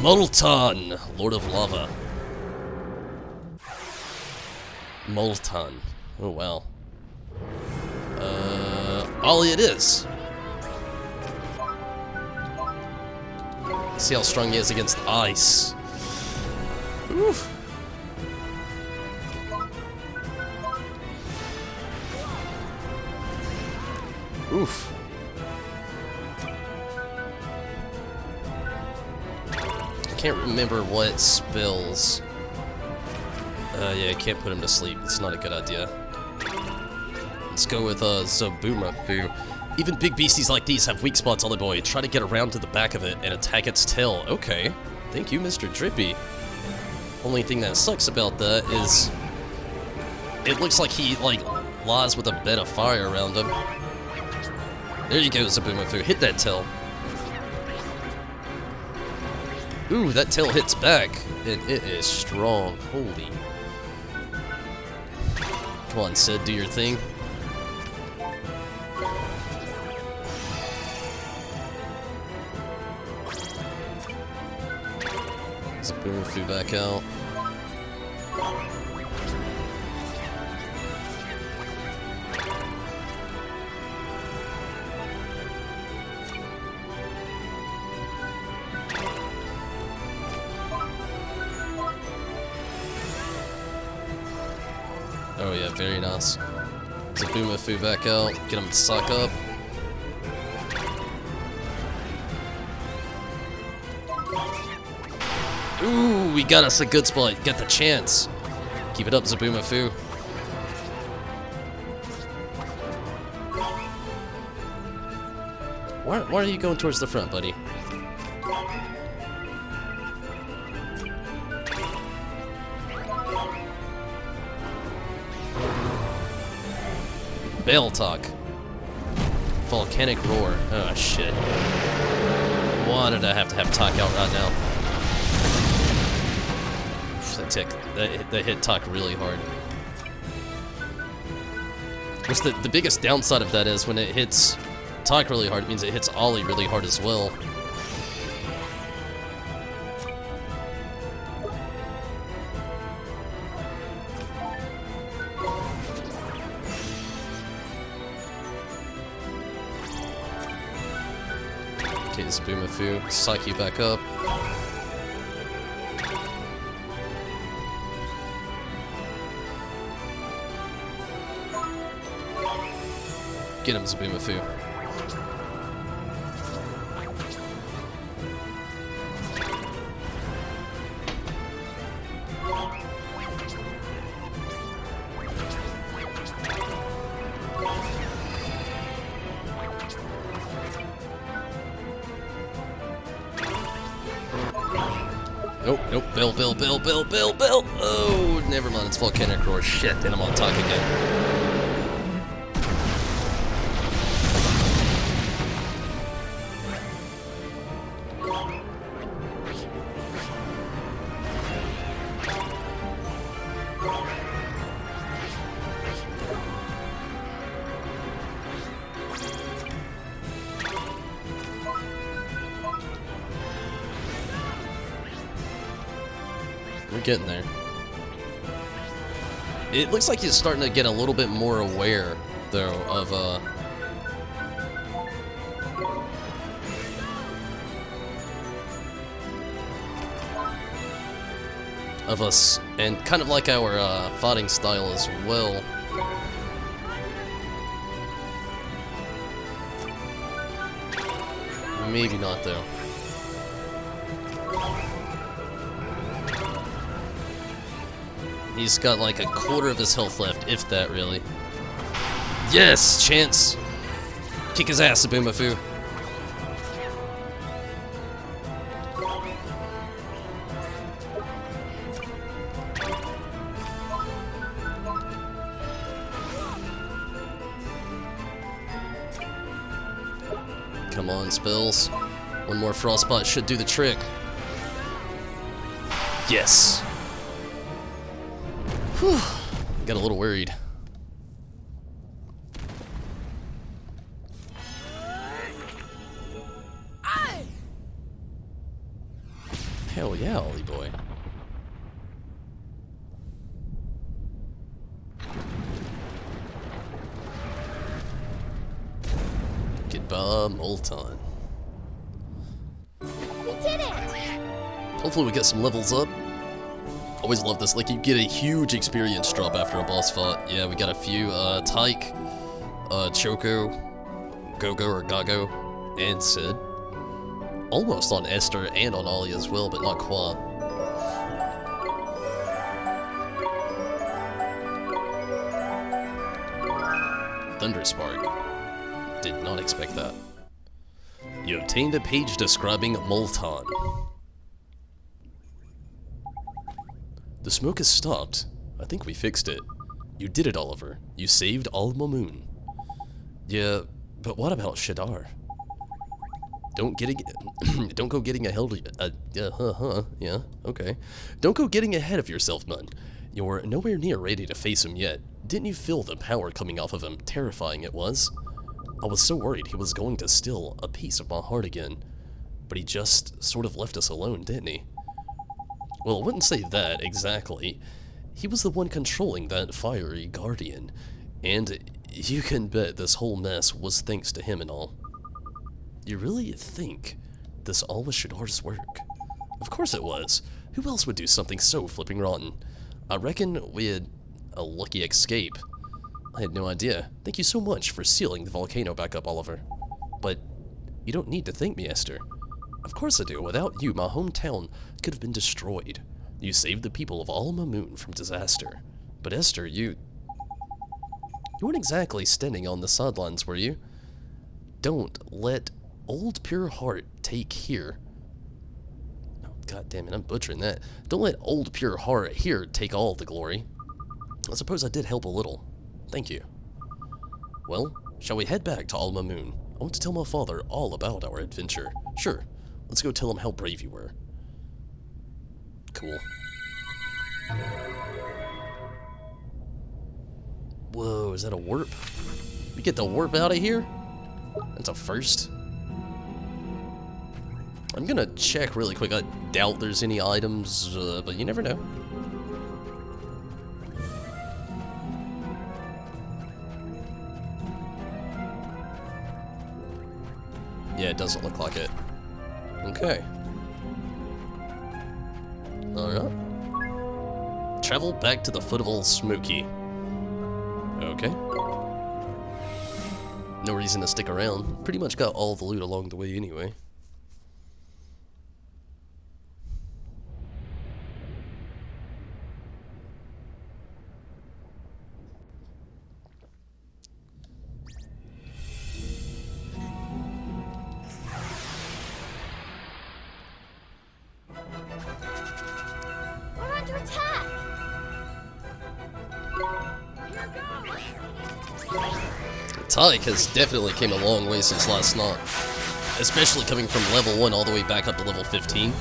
Molten, Lord of Lava. Molten. Oh wow. Ollie it is. See how strong he is against ice. Oof. Oof. I can't remember what spells. Yeah, I can't put him to sleep. It's not a good idea. Let's go with Zabumafu. Even big beasties like these have weak spots on the boy. Try to get around to the back of it and attack its tail. Okay. Thank you, Mr. Drippy. Only thing that sucks about that is it looks like he, lies with a bed of fire around him. There you go, Zabumafu. Hit that tail. Ooh, that tail hits back. And it is strong. Holy. Come on, Sid, do your thing. Zabumafu back out. Oh yeah, very nice. Zabumafu back out, get him to suck up. Ooh, we got us a good spot, got the chance. Keep it up, Zabumafu. Why are you going towards the front, buddy? Bell talk. Volcanic roar. Oh shit. Why did I have to have talk out right now? That hit talk really hard. What's the biggest downside of that is when it hits talk really hard, it means it hits Ollie really hard as well. Okay, Zabumafu, psych you back up. Get him, Zabumafu. Nope, nope, Bill. Oh, never mind, it's Volcanic Roar. Shit, then I'm on talk again. We're getting there. It looks like he's starting to get a little bit more aware, though, of us, and kind of like our fighting style as well. Maybe not, though. He's got like a quarter of his health left, if that, really. Yes! Chance! Kick his ass, Abumafu. Come on, spells. One more frostbite should do the trick. Yes! Whew. Got a little worried. Hell yeah, Ollie boy. Goodbye, Molton. We did it! Hopefully we get some levels up. Always love this, like you get a huge experience drop after a boss fight. Yeah, we got a few, Tyke, Choco, Gogo or Gago, and Sid. Almost on Esther and on Ollie as well, but not quite. Thunderspark. Did not expect that. You obtained a page describing Molton. The smoke has stopped. I think we fixed it. You did it, Oliver. You saved Alma Moon. Yeah, but what about Shadar? Don't go getting yeah, okay. Don't go getting ahead of yourself, Mun. You're nowhere near ready to face him yet. Didn't you feel the power coming off of him? Terrifying it was. I was so worried he was going to steal a piece of my heart again. But he just sort of left us alone, didn't he? Well, I wouldn't say that, exactly. He was the one controlling that fiery guardian, and you can bet this whole mess was thanks to him and all. You really think this all was Shadar's work? Of course it was. Who else would do something so flipping rotten? I reckon we had a lucky escape. I had no idea. Thank you so much for sealing the volcano back up, Oliver. But you don't need to thank me, Esther. Of course I do. Without you, my hometown could have been destroyed. You saved the people of Alma Moon from disaster. But Esther, you weren't exactly standing on the sidelines, were you? Don't let Old Pure Heart take here. Oh, God damn it, I'm butchering that. Don't let Old Pure Heart here take all the glory. I suppose I did help a little. Thank you. Well, shall we head back to Alma Moon? I want to tell my father all about our adventure. Sure. Let's go tell him how brave you were. Cool. Whoa, is that a warp? We get the warp out of here? That's a first. I'm gonna check really quick. I doubt there's any items, but you never know. Yeah, it doesn't look like it. Okay. Alright. Travel back to the foot of Old Smoky. Okay. No reason to stick around. Pretty much got all the loot along the way anyway. We're under attack! Tyke has definitely came a long way since last night. Especially coming from level 1 all the way back up to level 15.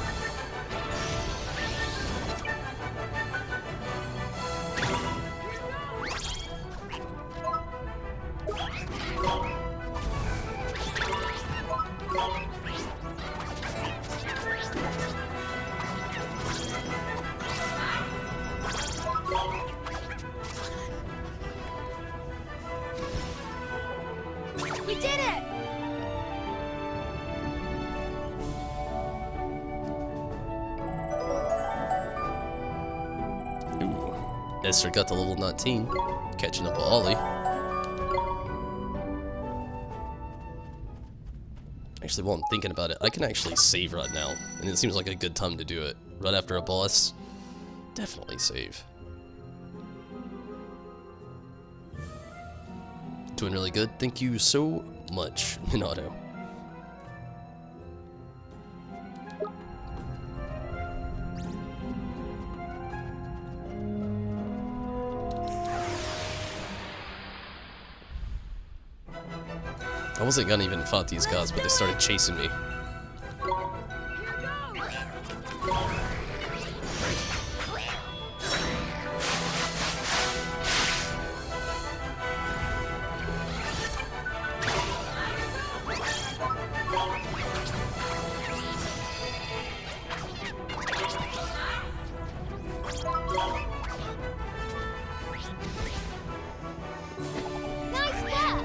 Esther got to level 19, catching up with Ollie. Actually, while I'm thinking about it, I can actually save right now, and it seems like a good time to do it. Right after a boss, definitely save. Doing really good. Thank you so much, Minato. I wasn't gonna even fight these guys, but they started chasing me. Nice step.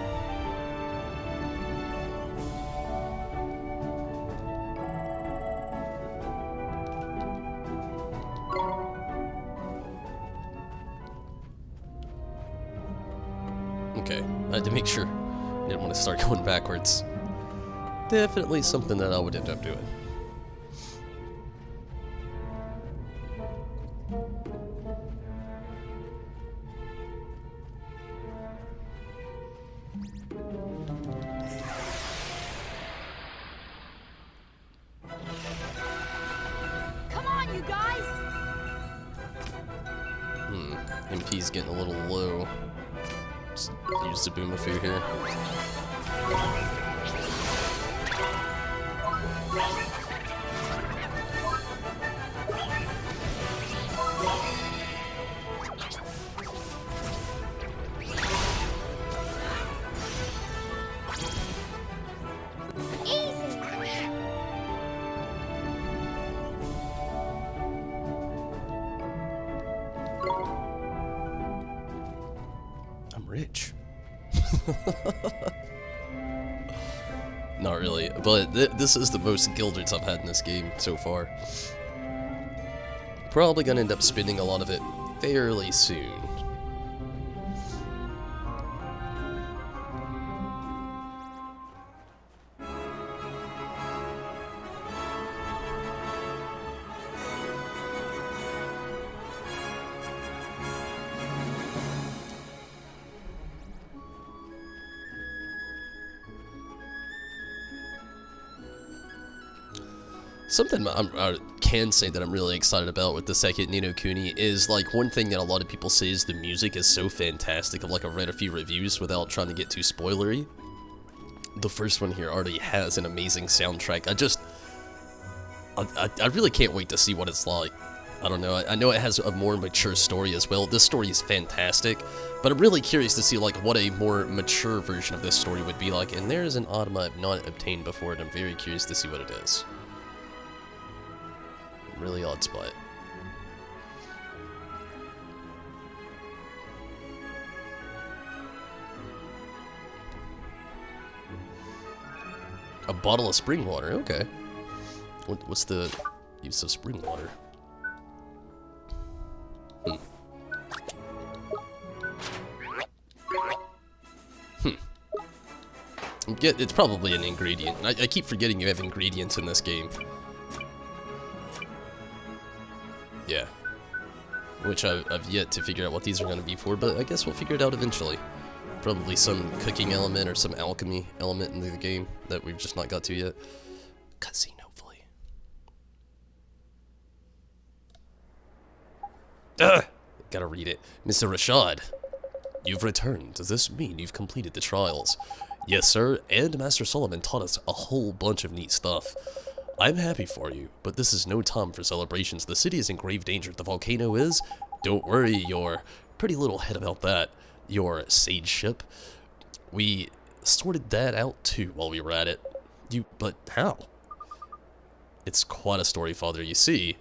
Okay, I had to make sure. I didn't want to start going backwards. Definitely something that I would end up doing. Come on, you guys. MP's getting a little low. Just use the Boomafu here. Easy. I'm rich. Not really, but this is the most guilders I've had in this game so far. Probably gonna end up spending a lot of it fairly soon. Something I can say that I'm really excited about with the second Ni no Kuni is, like, one thing that a lot of people say is the music is so fantastic. I've read a few reviews without trying to get too spoilery. The first one here already has an amazing soundtrack. I really can't wait to see what it's like. I don't know. I know it has a more mature story as well. This story is fantastic, but I'm really curious to see, like, what a more mature version of this story would be like. And there is an item I've not obtained before, and I'm very curious to see what it is. Really odd spot. A bottle of spring water, okay. What's the use of spring water? It's probably an ingredient. I keep forgetting you have ingredients in this game. Yeah. Which I've yet to figure out what these are going to be for, but I guess we'll figure it out eventually. Probably some cooking element or some alchemy element in the game that we've just not got to yet. Cutscene, hopefully. Ugh! Gotta read it. Mr. Rashad, you've returned. Does this mean you've completed the trials? Yes, sir, and Master Solomon taught us a whole bunch of neat stuff. I'm happy for you, but this is no time for celebrations. The city is in grave danger. The volcano is. Don't worry your pretty little head about that. Your sage ship. We sorted that out too while we were at it. But how? It's quite a story, Father, you see.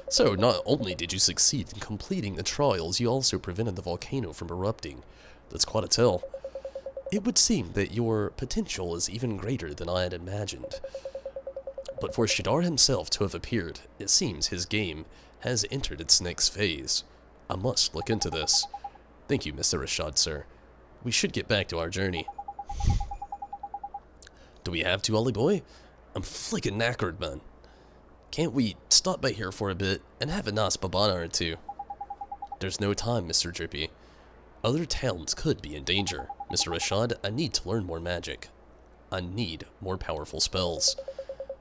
So, not only did you succeed in completing the trials, you also prevented the volcano from erupting. That's quite a tell. It would seem that your potential is even greater than I had imagined. But for Shadar himself to have appeared, it seems his game has entered its next phase. I must look into this. Thank you, Mr. Rashad, sir. We should get back to our journey. Do we have to, Ollie boy? I'm flicking knackered, man. Can't we stop by here for a bit and have a nice babana or two? There's no time, Mr. Drippy. Other towns could be in danger. Mr. Rashad, I need to learn more magic. I need more powerful spells.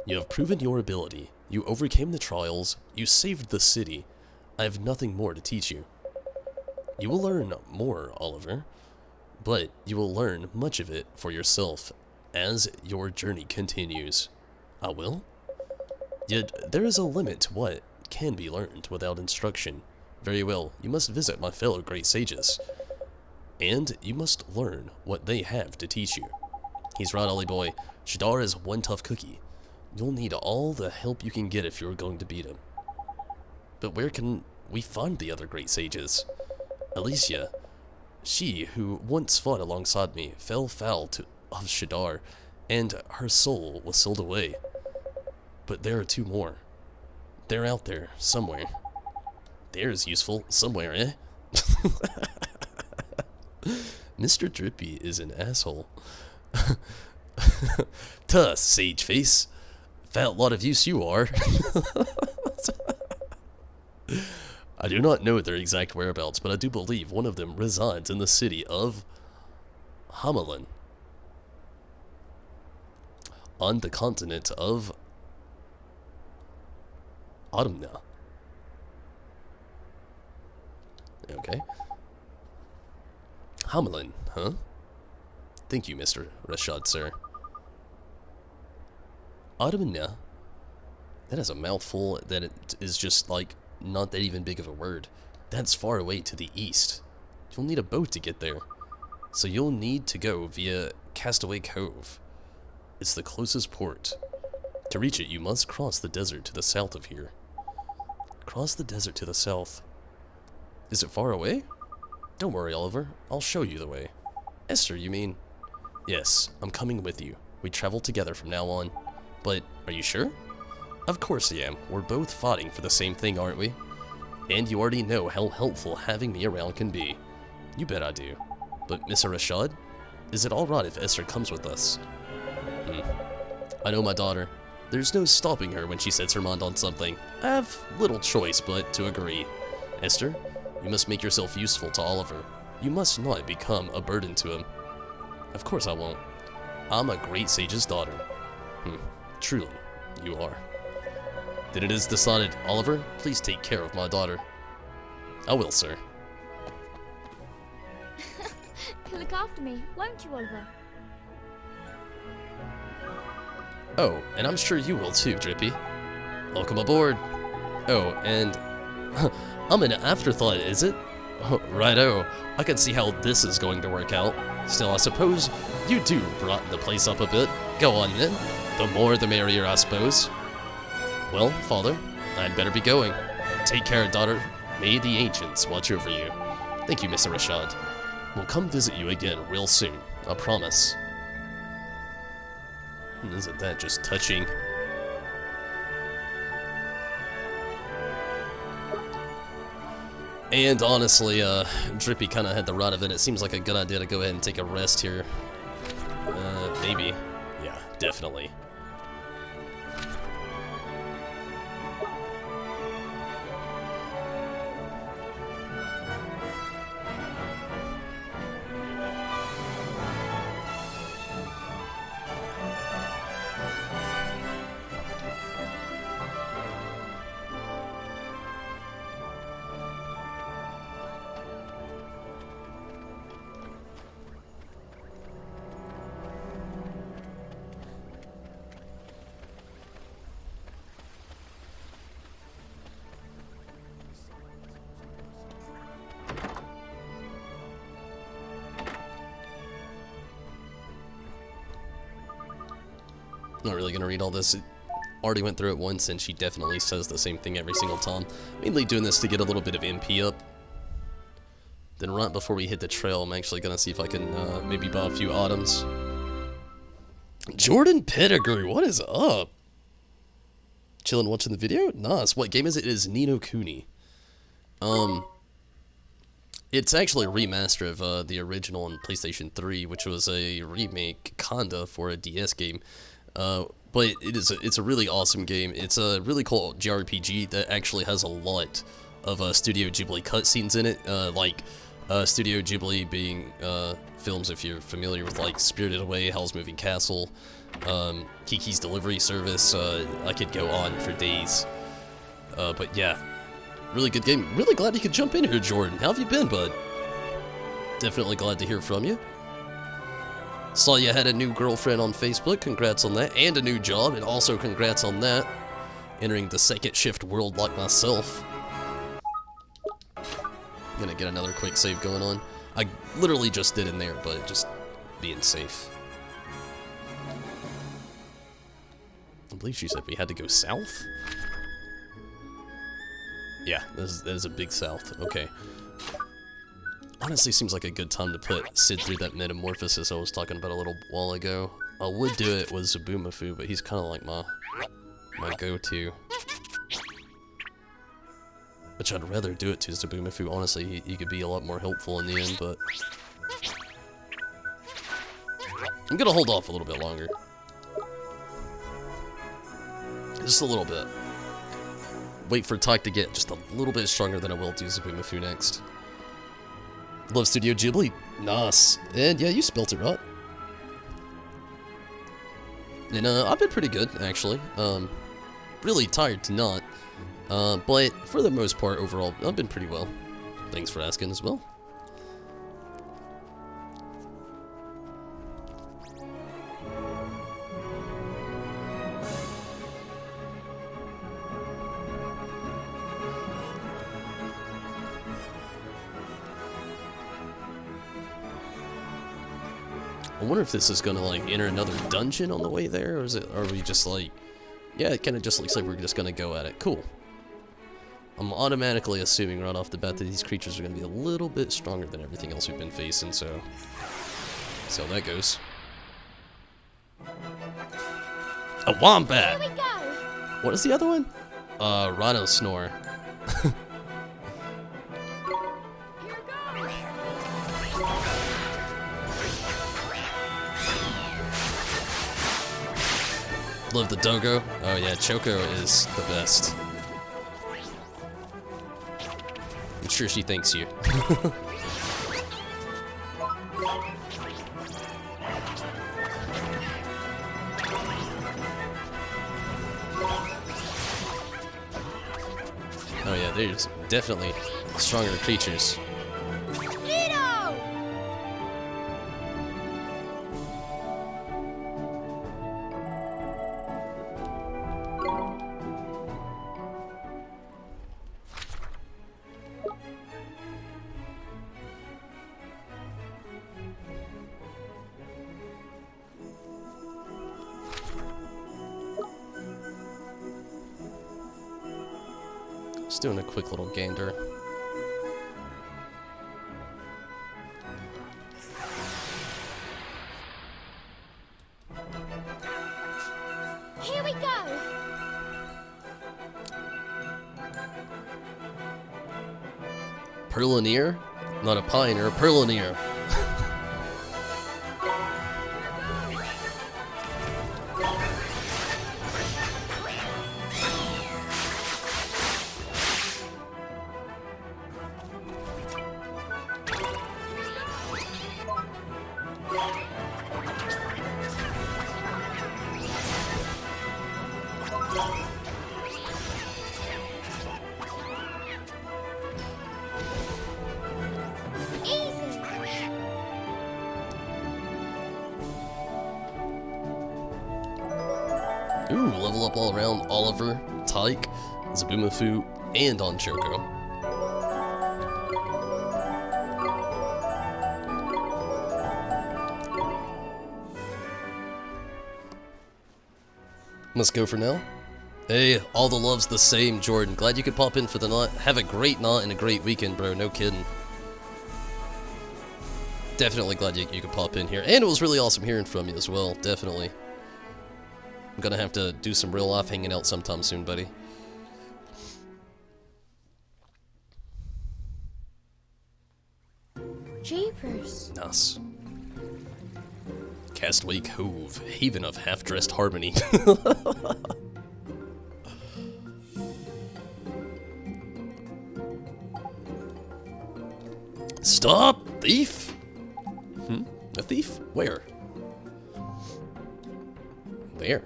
You have proven your ability. You overcame the trials. You saved the city. I have nothing more to teach you. You will learn more, Oliver, but you will learn much of it for yourself as your journey continues. I will? Yet there is a limit to what can be learned without instruction. Very well, you must visit my fellow great sages, and you must learn what they have to teach you. He's right, Ollie boy. Shadar is one tough cookie. You'll need all the help you can get if you're going to beat him. But where can we find the other great sages? Alicia, she who once fought alongside me, fell foul of Shadar, and her soul was sealed away. But there are two more. They're out there, somewhere. There's useful, somewhere, eh? Mr. Drippy is an asshole. Tuh, sage face. Fat lot of use you are. I do not know their exact whereabouts, but I do believe one of them resides in the city of Hamelin, on the continent of Autumna. Okay. Hamelin, huh? Thank you, Mr. Rashad, sir. Autumna? That is a mouthful that it is just like not that even big of a word. That's far away to the east. You'll need a boat to get there. So you'll need to go via Castaway Cove. It's the closest port. To reach it, you must cross the desert to the south of here. Cross the desert to the south. Is it far away? Don't worry, Oliver. I'll show you the way. Esther, you mean? Yes, I'm coming with you. We travel together from now on. But, are you sure? Of course I am. We're both fighting for the same thing, aren't we? And you already know how helpful having me around can be. You bet I do. But, Mr. Rashad, is it alright if Esther comes with us? I know my daughter. There's no stopping her when she sets her mind on something. I have little choice but to agree. Esther, you must make yourself useful to Oliver. You must not become a burden to him. Of course I won't. I'm a great sage's daughter. Truly, you are. Then it is decided. Oliver, please take care of my daughter. I will, sir. Look after me, won't you, Oliver? Oh, and I'm sure you will too, Drippy. Welcome aboard. Oh, and I'm an afterthought, is it? Righto, I can see how this is going to work out. Still, I suppose you do brighten the place up a bit. Go on then. The more the merrier, I suppose. Well, Father, I'd better be going. Take care, daughter. May the ancients watch over you. Thank you, Mr. Rashad. We'll come visit you again real soon. I promise. Isn't that just touching? And honestly, Drippy kind of had the run of it. It seems like a good idea to go ahead and take a rest here. Maybe. Yeah, definitely. Not really gonna read all this. Already went through it once, and she definitely says the same thing every single time. Mainly doing this to get a little bit of MP up. Then right before we hit the trail, I'm actually gonna see if I can maybe buy a few items. Jordan Pettigrew, what is up? Chilling watching the video? Nice. What game is it? It is Ni no Kuni. It's actually a remaster of the original on PlayStation 3, which was a remake, kinda, for a DS game. But it's a really awesome game. It's a really cool JRPG that actually has a lot of Studio Ghibli cutscenes in it, like Studio Ghibli being films, if you're familiar with, like Spirited Away, Howl's Moving Castle, Kiki's Delivery Service. I could go on for days. But yeah, really good game. Really glad you could jump in here, Jordan. How have you been, bud? Definitely glad to hear from you. Saw you had a new girlfriend on Facebook. Congrats on that. And a new job. And also congrats on that. Entering the second shift world like myself. Gonna get another quick save going on. I literally just did in there, but just being safe. I believe she said we had to go south? Yeah, that is a big south. Okay. Honestly, seems like a good time to put Sid through that metamorphosis I was talking about a little while ago. I would do it with Zabumafu, but he's kind of like my go-to. Which I'd rather do it to Zabumafu. Honestly, he could be a lot more helpful in the end, but I'm gonna hold off a little bit longer. Just a little bit. Wait for Tyke to get just a little bit stronger than I will do Zabumafu next. Love Studio Ghibli. Nice. And yeah, you spelt it right. And I've been pretty good, actually. Really tired to not. But for the most part, overall, I've been pretty well. Thanks for asking as well. I wonder if this is gonna like enter another dungeon on the way there, or are we just like, yeah, it kind of just looks like we're just gonna go at it. Cool. I'm automatically assuming right off the bat that these creatures are gonna be a little bit stronger than everything else we've been facing, so see how that goes. A wombat. Here we go. What is the other one? Rhino snore. Love the Dogo. Oh yeah, Choco is the best. I'm sure she thanks you. Oh yeah, there's definitely stronger creatures. Just doing a quick little gander. Here we go. Perlineer? Not a pioneer, a Perlineer. Ooh, level up all around Oliver, Tyke, Zabumafu, and on Choco. Let's go for now. Hey, all the love's the same, Jordan. Glad you could pop in for the night. Have a great night and a great weekend, bro. No kidding. Definitely glad you could pop in here. And it was really awesome hearing from you as well. Definitely. I'm gonna have to do some real life hanging out sometime soon, buddy. Jeepers. Nice. Castaway Cove, haven of half-dressed harmony. Stop, thief! A thief? Where? Where?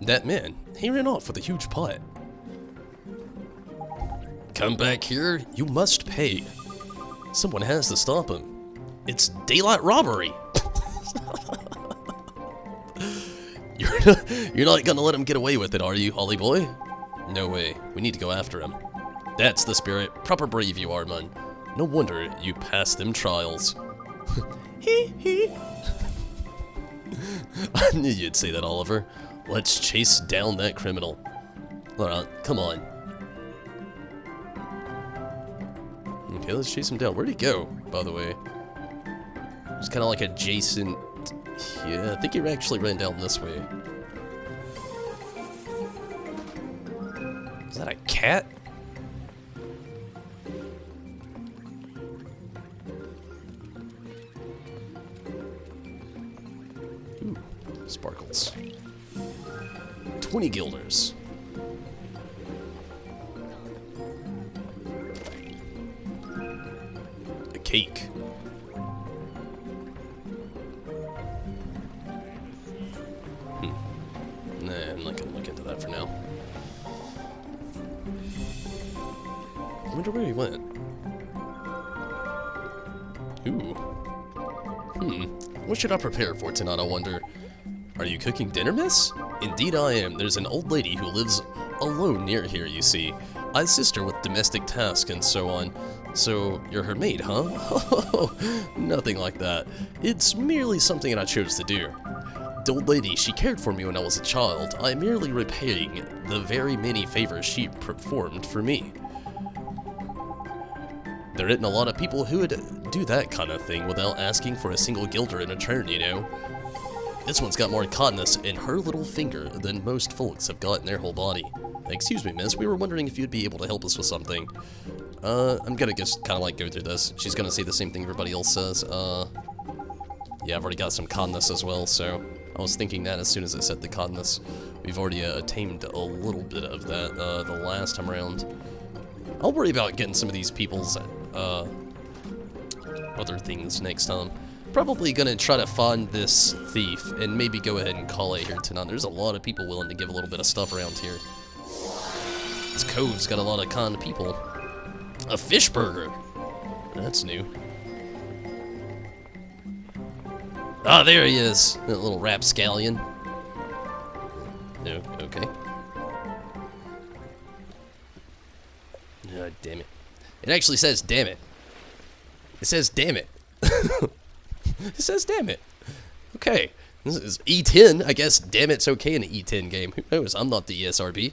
That man, he ran off with a huge pot. Come back here, you must pay. Someone has to stop him. It's daylight robbery. You're not gonna let him get away with it, are you, Ollie boy? No way. We need to go after him. That's the spirit. Proper brave you are, man. No wonder you passed them trials. Hee hee. I knew you'd say that, Oliver. Let's chase down that criminal. Alright, come on. Okay, let's chase him down. Where'd he go, by the way? It's kind of like adjacent. Yeah, I think he actually ran down this way. Is that a cat? Ooh, sparkles. 20 guilders. A cake. Nah, I'm not gonna look into that for now. I wonder where he went. Ooh. What should I prepare for tonight, I wonder? Are you cooking dinner, miss? Indeed I am. There's an old lady who lives alone near here, you see. I assist her with domestic tasks and so on. So, you're her maid, huh? Nothing like that. It's merely something that I chose to do. The old lady, she cared for me when I was a child. I'm merely repaying the very many favors she performed for me. There isn't a lot of people who would do that kind of thing without asking for a single guilder in return, you know? This one's got more kindness in her little finger than most folks have got in their whole body. Excuse me, miss, we were wondering if you'd be able to help us with something. I'm gonna just kind of like go through this. She's gonna say the same thing everybody else says. Yeah, I've already got some kindness as well, so I was thinking that as soon as it said the kindness. We've already attained a little bit of that the last time around. I'll worry about getting some of these people's other things next time. Probably gonna try to find this thief and maybe go ahead and call it here tonight. There's a lot of people willing to give a little bit of stuff around here. This cove's got a lot of kind people. A fish burger. That's new. Ah, there he is. That little rapscallion. No, okay. Damn it. It actually says damn it. It says damn it. It says damn it. Okay. This is E10. I guess damn it's okay in an E10 game. Who knows? I'm not the ESRB.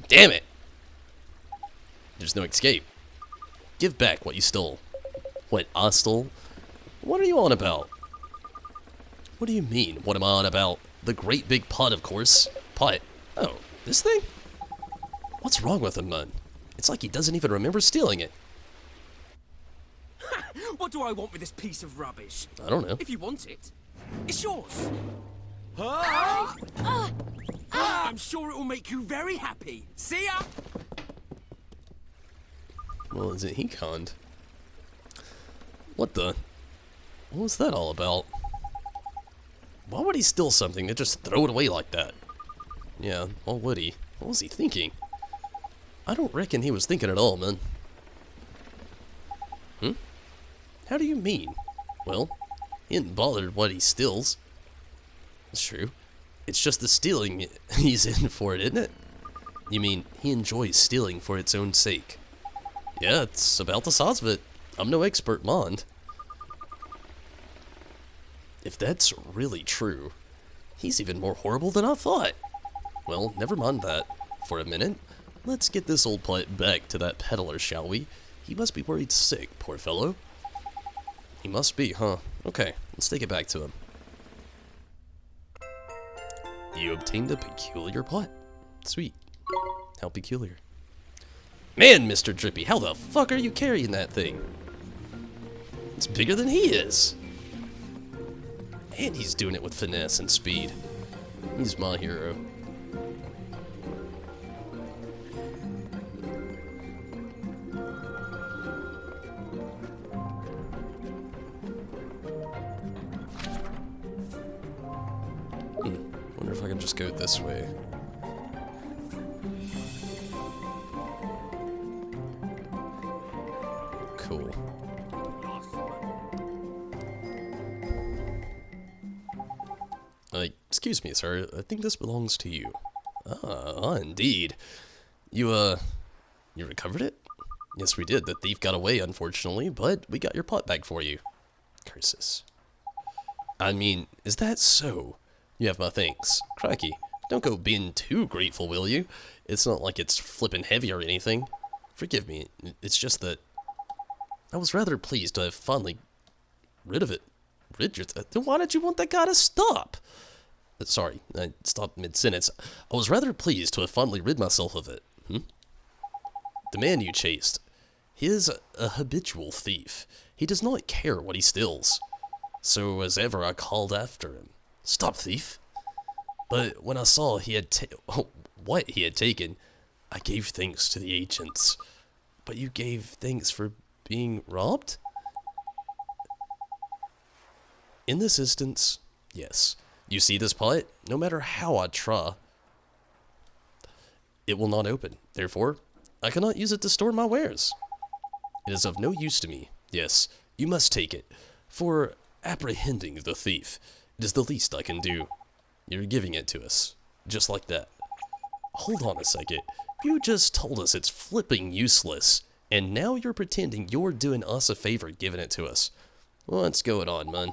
Damn it. There's no escape. Give back what you stole. What, I stole? What are you on about? What do you mean, what am I on about? The great big pot, of course. Pot. Oh, this thing? What's wrong with him, man? It's like he doesn't even remember stealing it. What do I want with this piece of rubbish? I don't know. If you want it, it's yours. I'm sure it will make you very happy. See ya! Well, isn't he conned? What the? What was that all about? Why would he steal something and just throw it away like that? Yeah, why would he? What was he thinking? I don't reckon he was thinking at all, man. How do you mean? Well, he isn't bothered what he steals. That's true. It's just the stealing he's in for it, isn't it? You mean, he enjoys stealing for its own sake. Yeah, it's about the size of it. I'm no expert, mind. If that's really true, he's even more horrible than I thought. Well, never mind that. For a minute, let's get this old plight back to that peddler, shall we? He must be worried sick, poor fellow. He must be, huh? Okay, let's take it back to him. You obtained a peculiar pot. Sweet. How peculiar. Man, Mr. Drippy, how the fuck are you carrying that thing? It's bigger than he is. And he's doing it with finesse and speed. He's my hero. Wonder if I can just go this way. Cool. Excuse me, sir. I think this belongs to you. Ah, indeed. You recovered it? Yes, we did. The thief got away, unfortunately, but we got your pot back for you. Curses. I mean, is that so? You have my thanks. Crikey. Don't go being too grateful, will you? It's not like it's flippin' heavy or anything. Forgive me. It's just that I was rather pleased to have finally rid of it. Then why did you want that guy to stop? Sorry, I stopped mid-sentence. I was rather pleased to have finally rid myself of it. The man you chased, he is a habitual thief. He does not care what he steals. So as ever, I called after him. Stop, thief! But when I saw what he had taken, I gave thanks to the agents. But you gave thanks for being robbed? In this instance, yes. You see this pot? No matter how I try, it will not open. Therefore, I cannot use it to store my wares. It is of no use to me. Yes, you must take it. For apprehending the thief, it is the least I can do. You're giving it to us. Just like that. Hold on a second. You just told us it's flipping useless, and now you're pretending you're doing us a favor giving it to us. What's going on, man?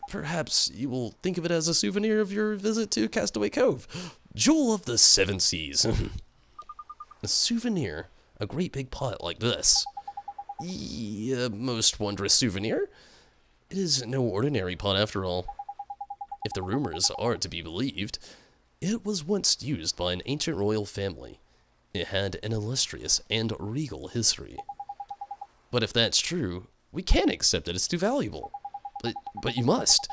Perhaps you will think of it as a souvenir of your visit to Castaway Cove. Jewel of the Seven Seas. A souvenir? A great big pot like this. A most wondrous souvenir? It is no ordinary pot after all. If the rumors are to be believed, it was once used by an ancient royal family. It had an illustrious and regal history. But if that's true, we can't accept it as too valuable. But you must.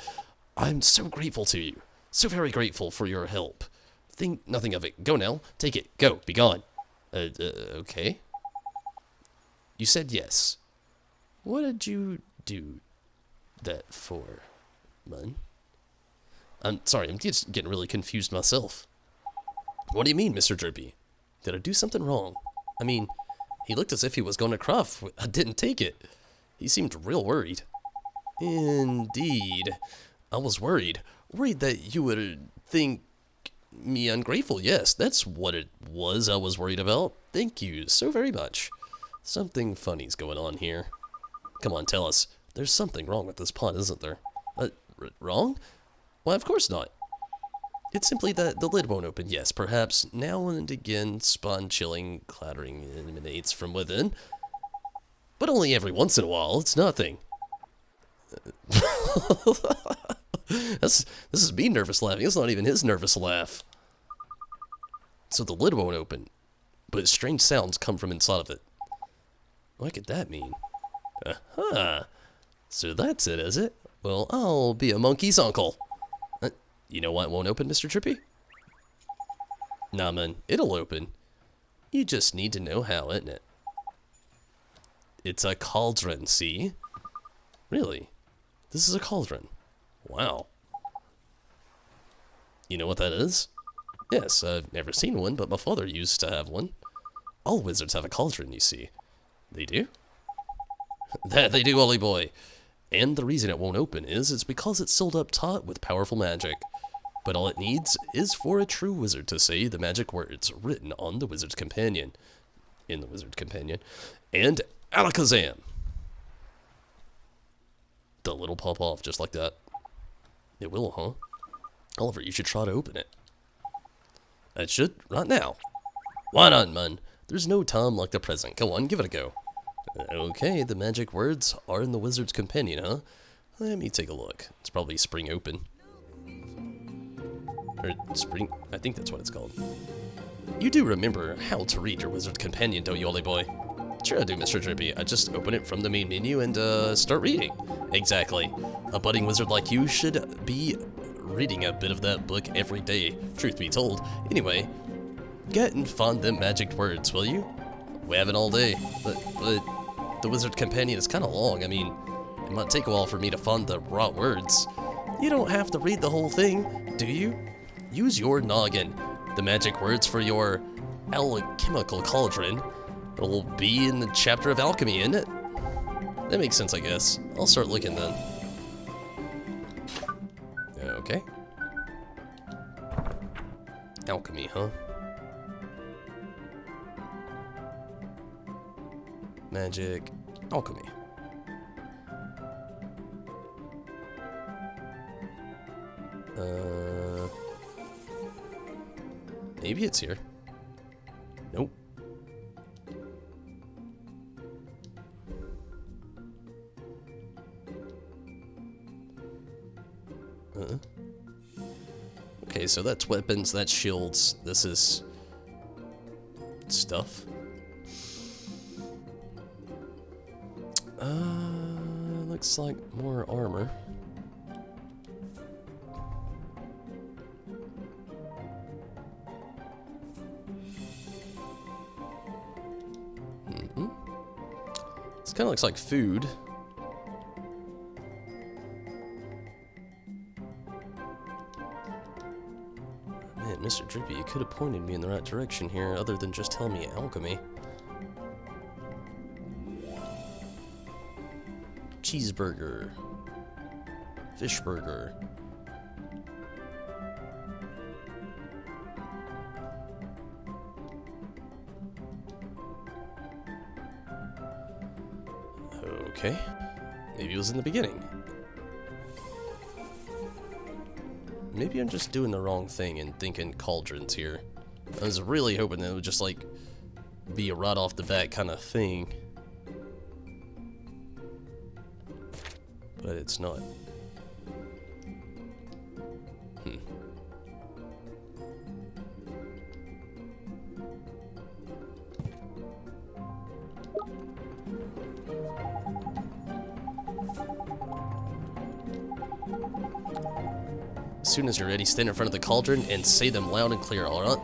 I'm so grateful to you. So very grateful for your help. Think nothing of it. Go now. Take it. Go. Be gone. Okay. You said yes. What did you do that for, man? I'm sorry, I'm just getting really confused myself. What do you mean, Mr. Drippy? Did I do something wrong? I mean, he looked as if he was going to cruff. I didn't take it. He seemed real worried. Indeed. I was worried. Worried that you would think me ungrateful. Yes, that's what it was I was worried about. Thank you so very much. Something funny's going on here. Come on, tell us. There's something wrong with this pot, isn't there? Wrong? Why, of course not. It's simply that the lid won't open. Yes, perhaps now and again spine-chilling clattering emanates from within. But only every once in a while. It's nothing. This is me nervous laughing. It's not even his nervous laugh. So the lid won't open, but strange sounds come from inside of it. What could that mean? Aha! So that's it, is it? Well, I'll be a monkey's uncle. You know why it won't open, Mr. Trippy? Nah, man, it'll open. You just need to know how, isn't it? It's a cauldron, see? Really? This is a cauldron. Wow. You know what that is? Yes, I've never seen one, but my father used to have one. All wizards have a cauldron, you see. They do? That they do, Ollie boy. And the reason it won't open is it's because it's sealed up taut with powerful magic. But all it needs is for a true wizard to say the magic words written on the wizard's companion. In the wizard's companion. And alakazam! The lid'll pop off just like that. It will, huh? Oliver, you should try to open it. I should, right now. Why not, man? There's no time like the present. Go on, give it a go. Okay, the magic words are in the wizard's companion, huh? Let me take a look. It's probably spring open. Or spring, I think that's what it's called. You do remember how to read your wizard companion, don't you, Ollie boy? Sure I do, Mr. Drippy. I just open it from the main menu and start reading. Exactly. A budding wizard like you should be reading a bit of that book every day, truth be told. Anyway, get and find them magic words, will you? We have it all day, but the wizard companion is kind of long. I mean, it might take a while for me to find the right words. You don't have to read the whole thing, do you? Use your noggin. The magic words for your alchemical cauldron will be in the chapter of alchemy, isn't it? That makes sense, I guess. I'll start looking then. Okay. Alchemy, huh? Magic, alchemy. Maybe it's here. Nope. Okay, so that's weapons, that's shields, this is stuff. Looks like more armor. This kind of looks like food. Man, Mr. Drippy, you could have pointed me in the right direction here, other than just tell me alchemy. Cheeseburger. Fish burger. Okay. Maybe it was in the beginning. Maybe I'm just doing the wrong thing and thinking cauldrons here. I was really hoping that it would just like be a right off the bat kind of thing. But it's not. As soon as you're ready, stand in front of the cauldron and say them loud and clear, alright?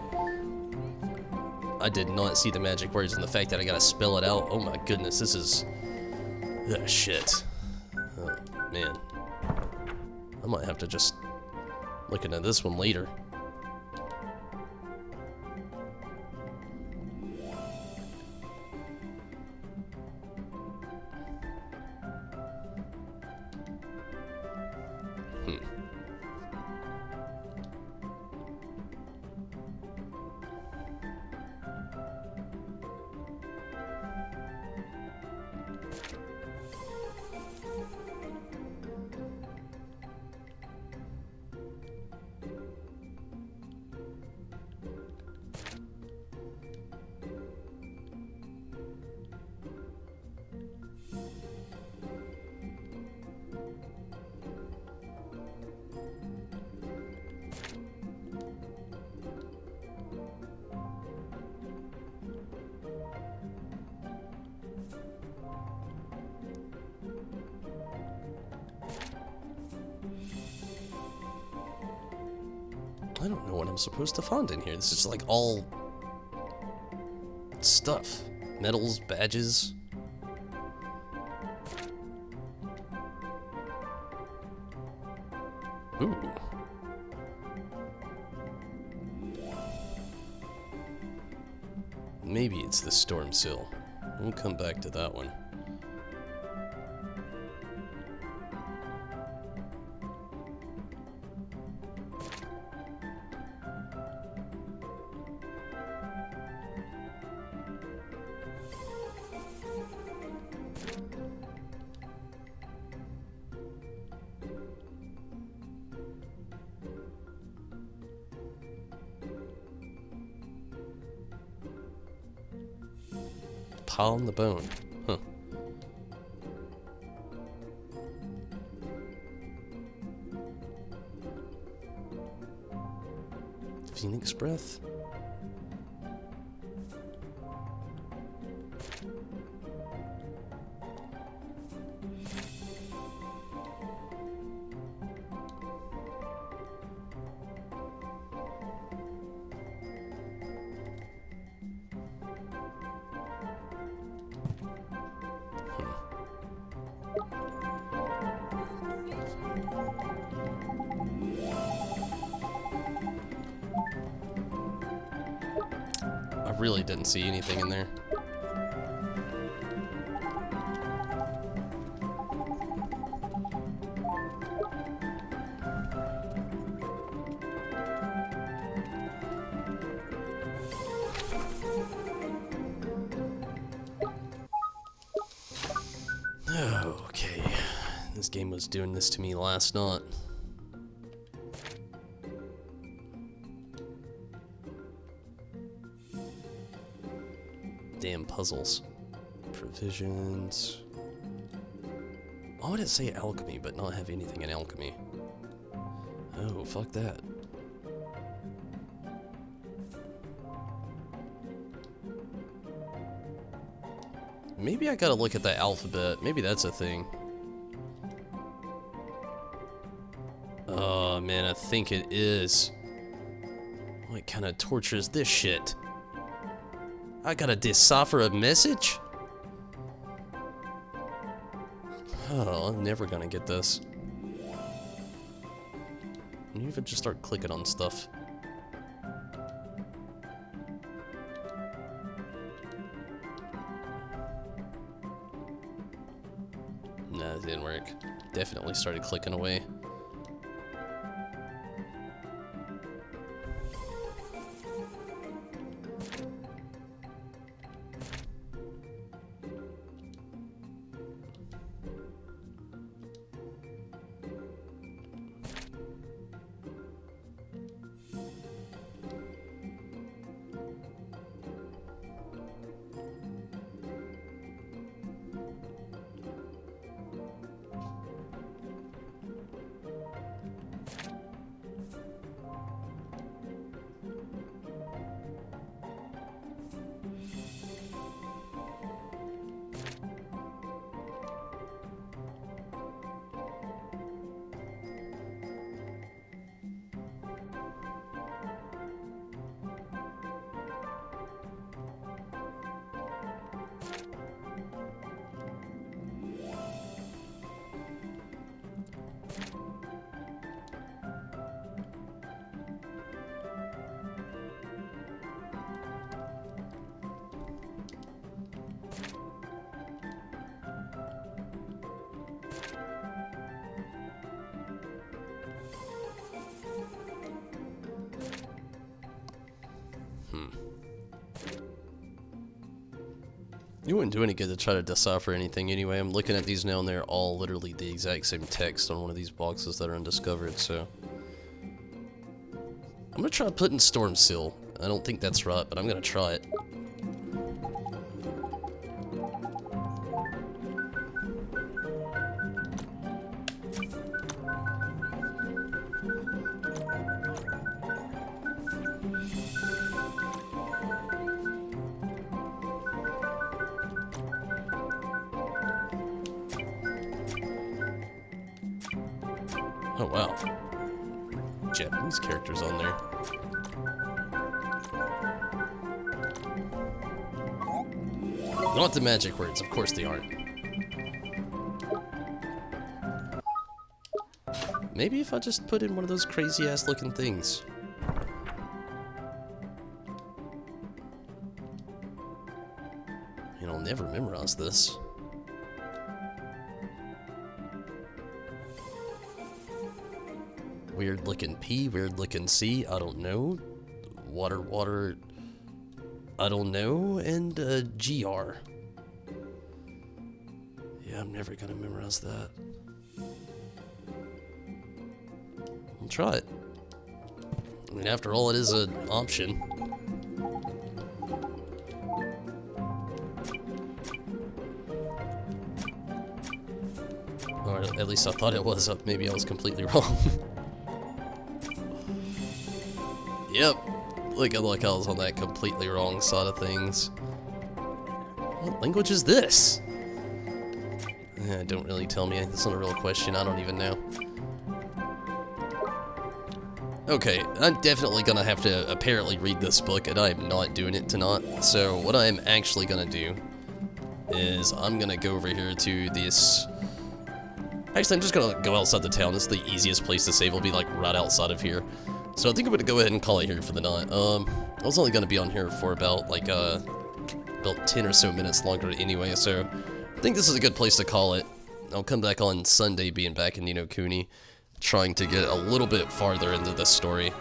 I did not see the magic words, and the fact that I gotta spell it out, oh my goodness, this is... oh, shit. Oh, man. I might have to just look into this one later. I don't know what I'm supposed to find in here. This is like all stuff. Medals, badges. Ooh. Maybe it's the storm sill. We'll come back to that one. Pound the bone. Huh. Phoenix breath? I really didn't see anything in there. Okay, this game was doing this to me last night. Damn puzzles. Provisions. Why would it say alchemy but not have anything in alchemy? Oh, fuck that. Maybe I gotta look at the alphabet. Maybe that's a thing. Oh man, I think it is. What kind of torture is this shit? I gotta decipher a message? Oh, I'm never gonna get this. Can you even just start clicking on stuff? Nah, it didn't work. Definitely started clicking away. You wouldn't do any good to try to decipher anything anyway. I'm looking at these now and they're all literally the exact same text on one of these boxes that are undiscovered, so... I'm gonna try putting Storm Seal. I don't think that's right, but I'm gonna try it. Oh wow. Japanese characters on there. Not the magic words, of course they aren't. Maybe if I just put in one of those crazy ass looking things. And I'll never memorize this. Weird looking P, weird looking C, I don't know. Water, water, I don't know. And GR. Yeah, I'm never gonna memorize that. I'll try it. I mean, after all, it is an option. Or at least I thought it was. Maybe I was completely wrong. Yep. Look, I was on that completely wrong side of things. What language is this? Don't really tell me. That's not a real question. I don't even know. Okay, I'm definitely gonna have to apparently read this book, and I'm not doing it tonight. So what I'm actually gonna do is I'm gonna go over here to this. Actually, I'm just gonna go outside the town. It's the easiest place to save. It'll be like right outside of here. So I think I'm gonna go ahead and call it here for the night. I was only gonna be on here for about like about 10 or so minutes longer anyway. So I think this is a good place to call it. I'll come back on Sunday, being back in Kuni, trying to get a little bit farther into this story.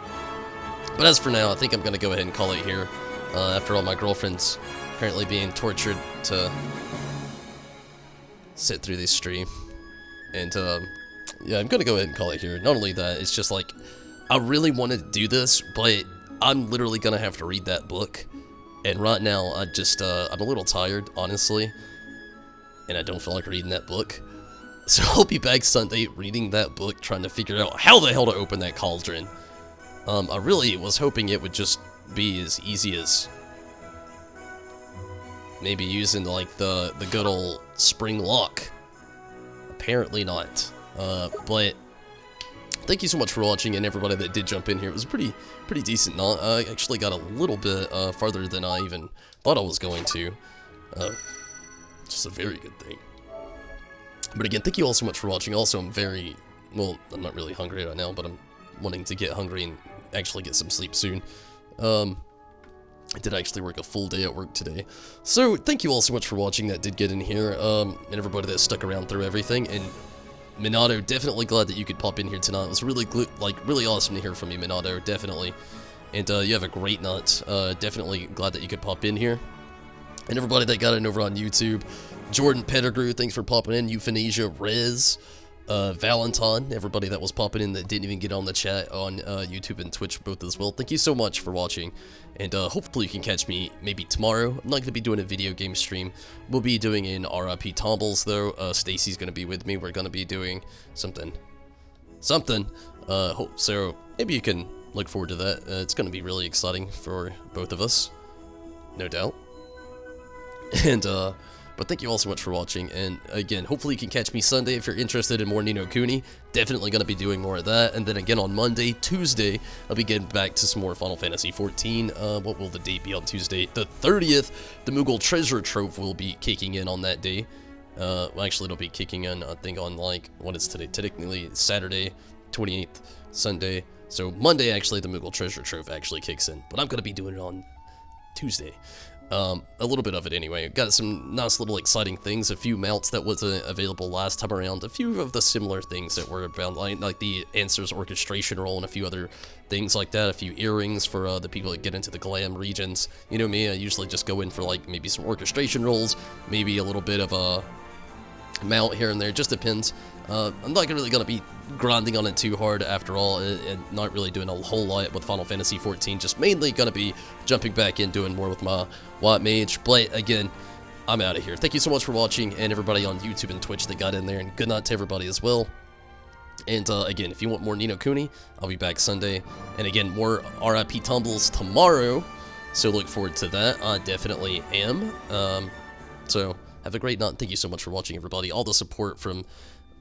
But as for now, I think I'm gonna go ahead and call it here. After all, my girlfriend's apparently being tortured to sit through this stream. And yeah, I'm gonna go ahead and call it here. Not only that, it's just like, I really wanted to do this, but I'm literally gonna have to read that book. And right now, I'm a little tired, honestly. And I don't feel like reading that book. So I'll be back Sunday reading that book, trying to figure out how the hell to open that cauldron. I really was hoping it would just be as easy as maybe using like the good old spring lock. Apparently not. But thank you so much for watching, and everybody that did jump in here. It was a pretty decent night. I actually got a little bit farther than I even thought I was going to. Just a very good thing. But again, thank you all so much for watching. Also, I'm not really hungry right now, but I'm wanting to get hungry and actually get some sleep soon. I did actually work a full day at work today. So, thank you all so much for watching that did get in here, and everybody that stuck around through everything. And Minato, definitely glad that you could pop in here tonight. It was really awesome to hear from you, Minato, definitely. And you have a great night. Definitely glad that you could pop in here. And everybody that got in over on YouTube, Jordan Pettigrew, thanks for popping in. Euthanasia, Rez, Valentine, everybody that was popping in that didn't even get on the chat on YouTube and Twitch both as well. Thank you so much for watching, and hopefully you can catch me maybe tomorrow. I'm not going to be doing a video game stream. We'll be doing an RIP Tombles though. Stacy's going to be with me. We're going to be doing something. So maybe you can look forward to that. It's going to be really exciting for both of us, no doubt. And but thank you all so much for watching, and again, hopefully you can catch me Sunday if you're interested in more Ni no Kuni. Definitely going to be doing more of that, and then again on Monday, Tuesday, I'll be getting back to some more Final Fantasy XIV. What will the date be on Tuesday? The 30th, the Moogle Treasure Trove will be kicking in on that day. Well, actually, it'll be kicking in, I think, on, like, what is today? Technically, Saturday, 28th, Sunday. So, Monday, actually, the Moogle Treasure Trove actually kicks in, but I'm going to be doing it on Tuesday. A little bit of it anyway. Got some nice little exciting things, a few mounts that wasn't available last time around, a few of the similar things that were about, like the Answers Orchestration roll and a few other things like that, a few earrings for the people that get into the glam regions. You know me, I usually just go in for like maybe some orchestration rolls, maybe a little bit of a mount here and there, just depends. I'm not really going to be grinding on it too hard after all, and not really doing a whole lot with Final Fantasy XIV, just mainly going to be jumping back in, doing more with my White Mage. But again, I'm out of here. Thank you so much for watching, and everybody on YouTube and Twitch that got in there, and good night to everybody as well. And again, if you want more Ni no Kuni, I'll be back Sunday, and again, more RIP Tumbles tomorrow, so look forward to that. I definitely am. So have a great night. Thank you so much for watching, everybody. All the support from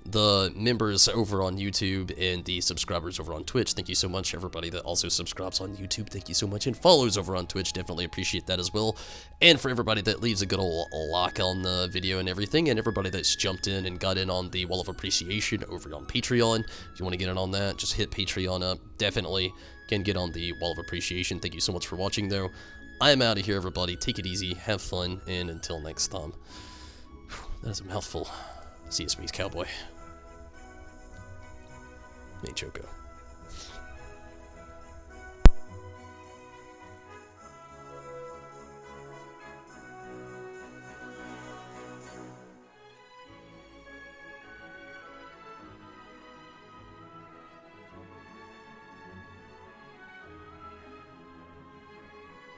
the members over on YouTube and the subscribers over on Twitch. Thank you so much, everybody that also subscribes on YouTube. Thank you so much, and follows over on Twitch. Definitely appreciate that as well. And for everybody that leaves a good old like on the video and everything, and everybody that's jumped in and got in on the Wall of Appreciation over on Patreon. If you want to get in on that, just hit Patreon up. Definitely can get on the Wall of Appreciation. Thank you so much for watching, though. I am out of here, everybody. Take it easy, have fun, and until next time. That is a mouthful. See you, Space Cowboy. Nate Choco.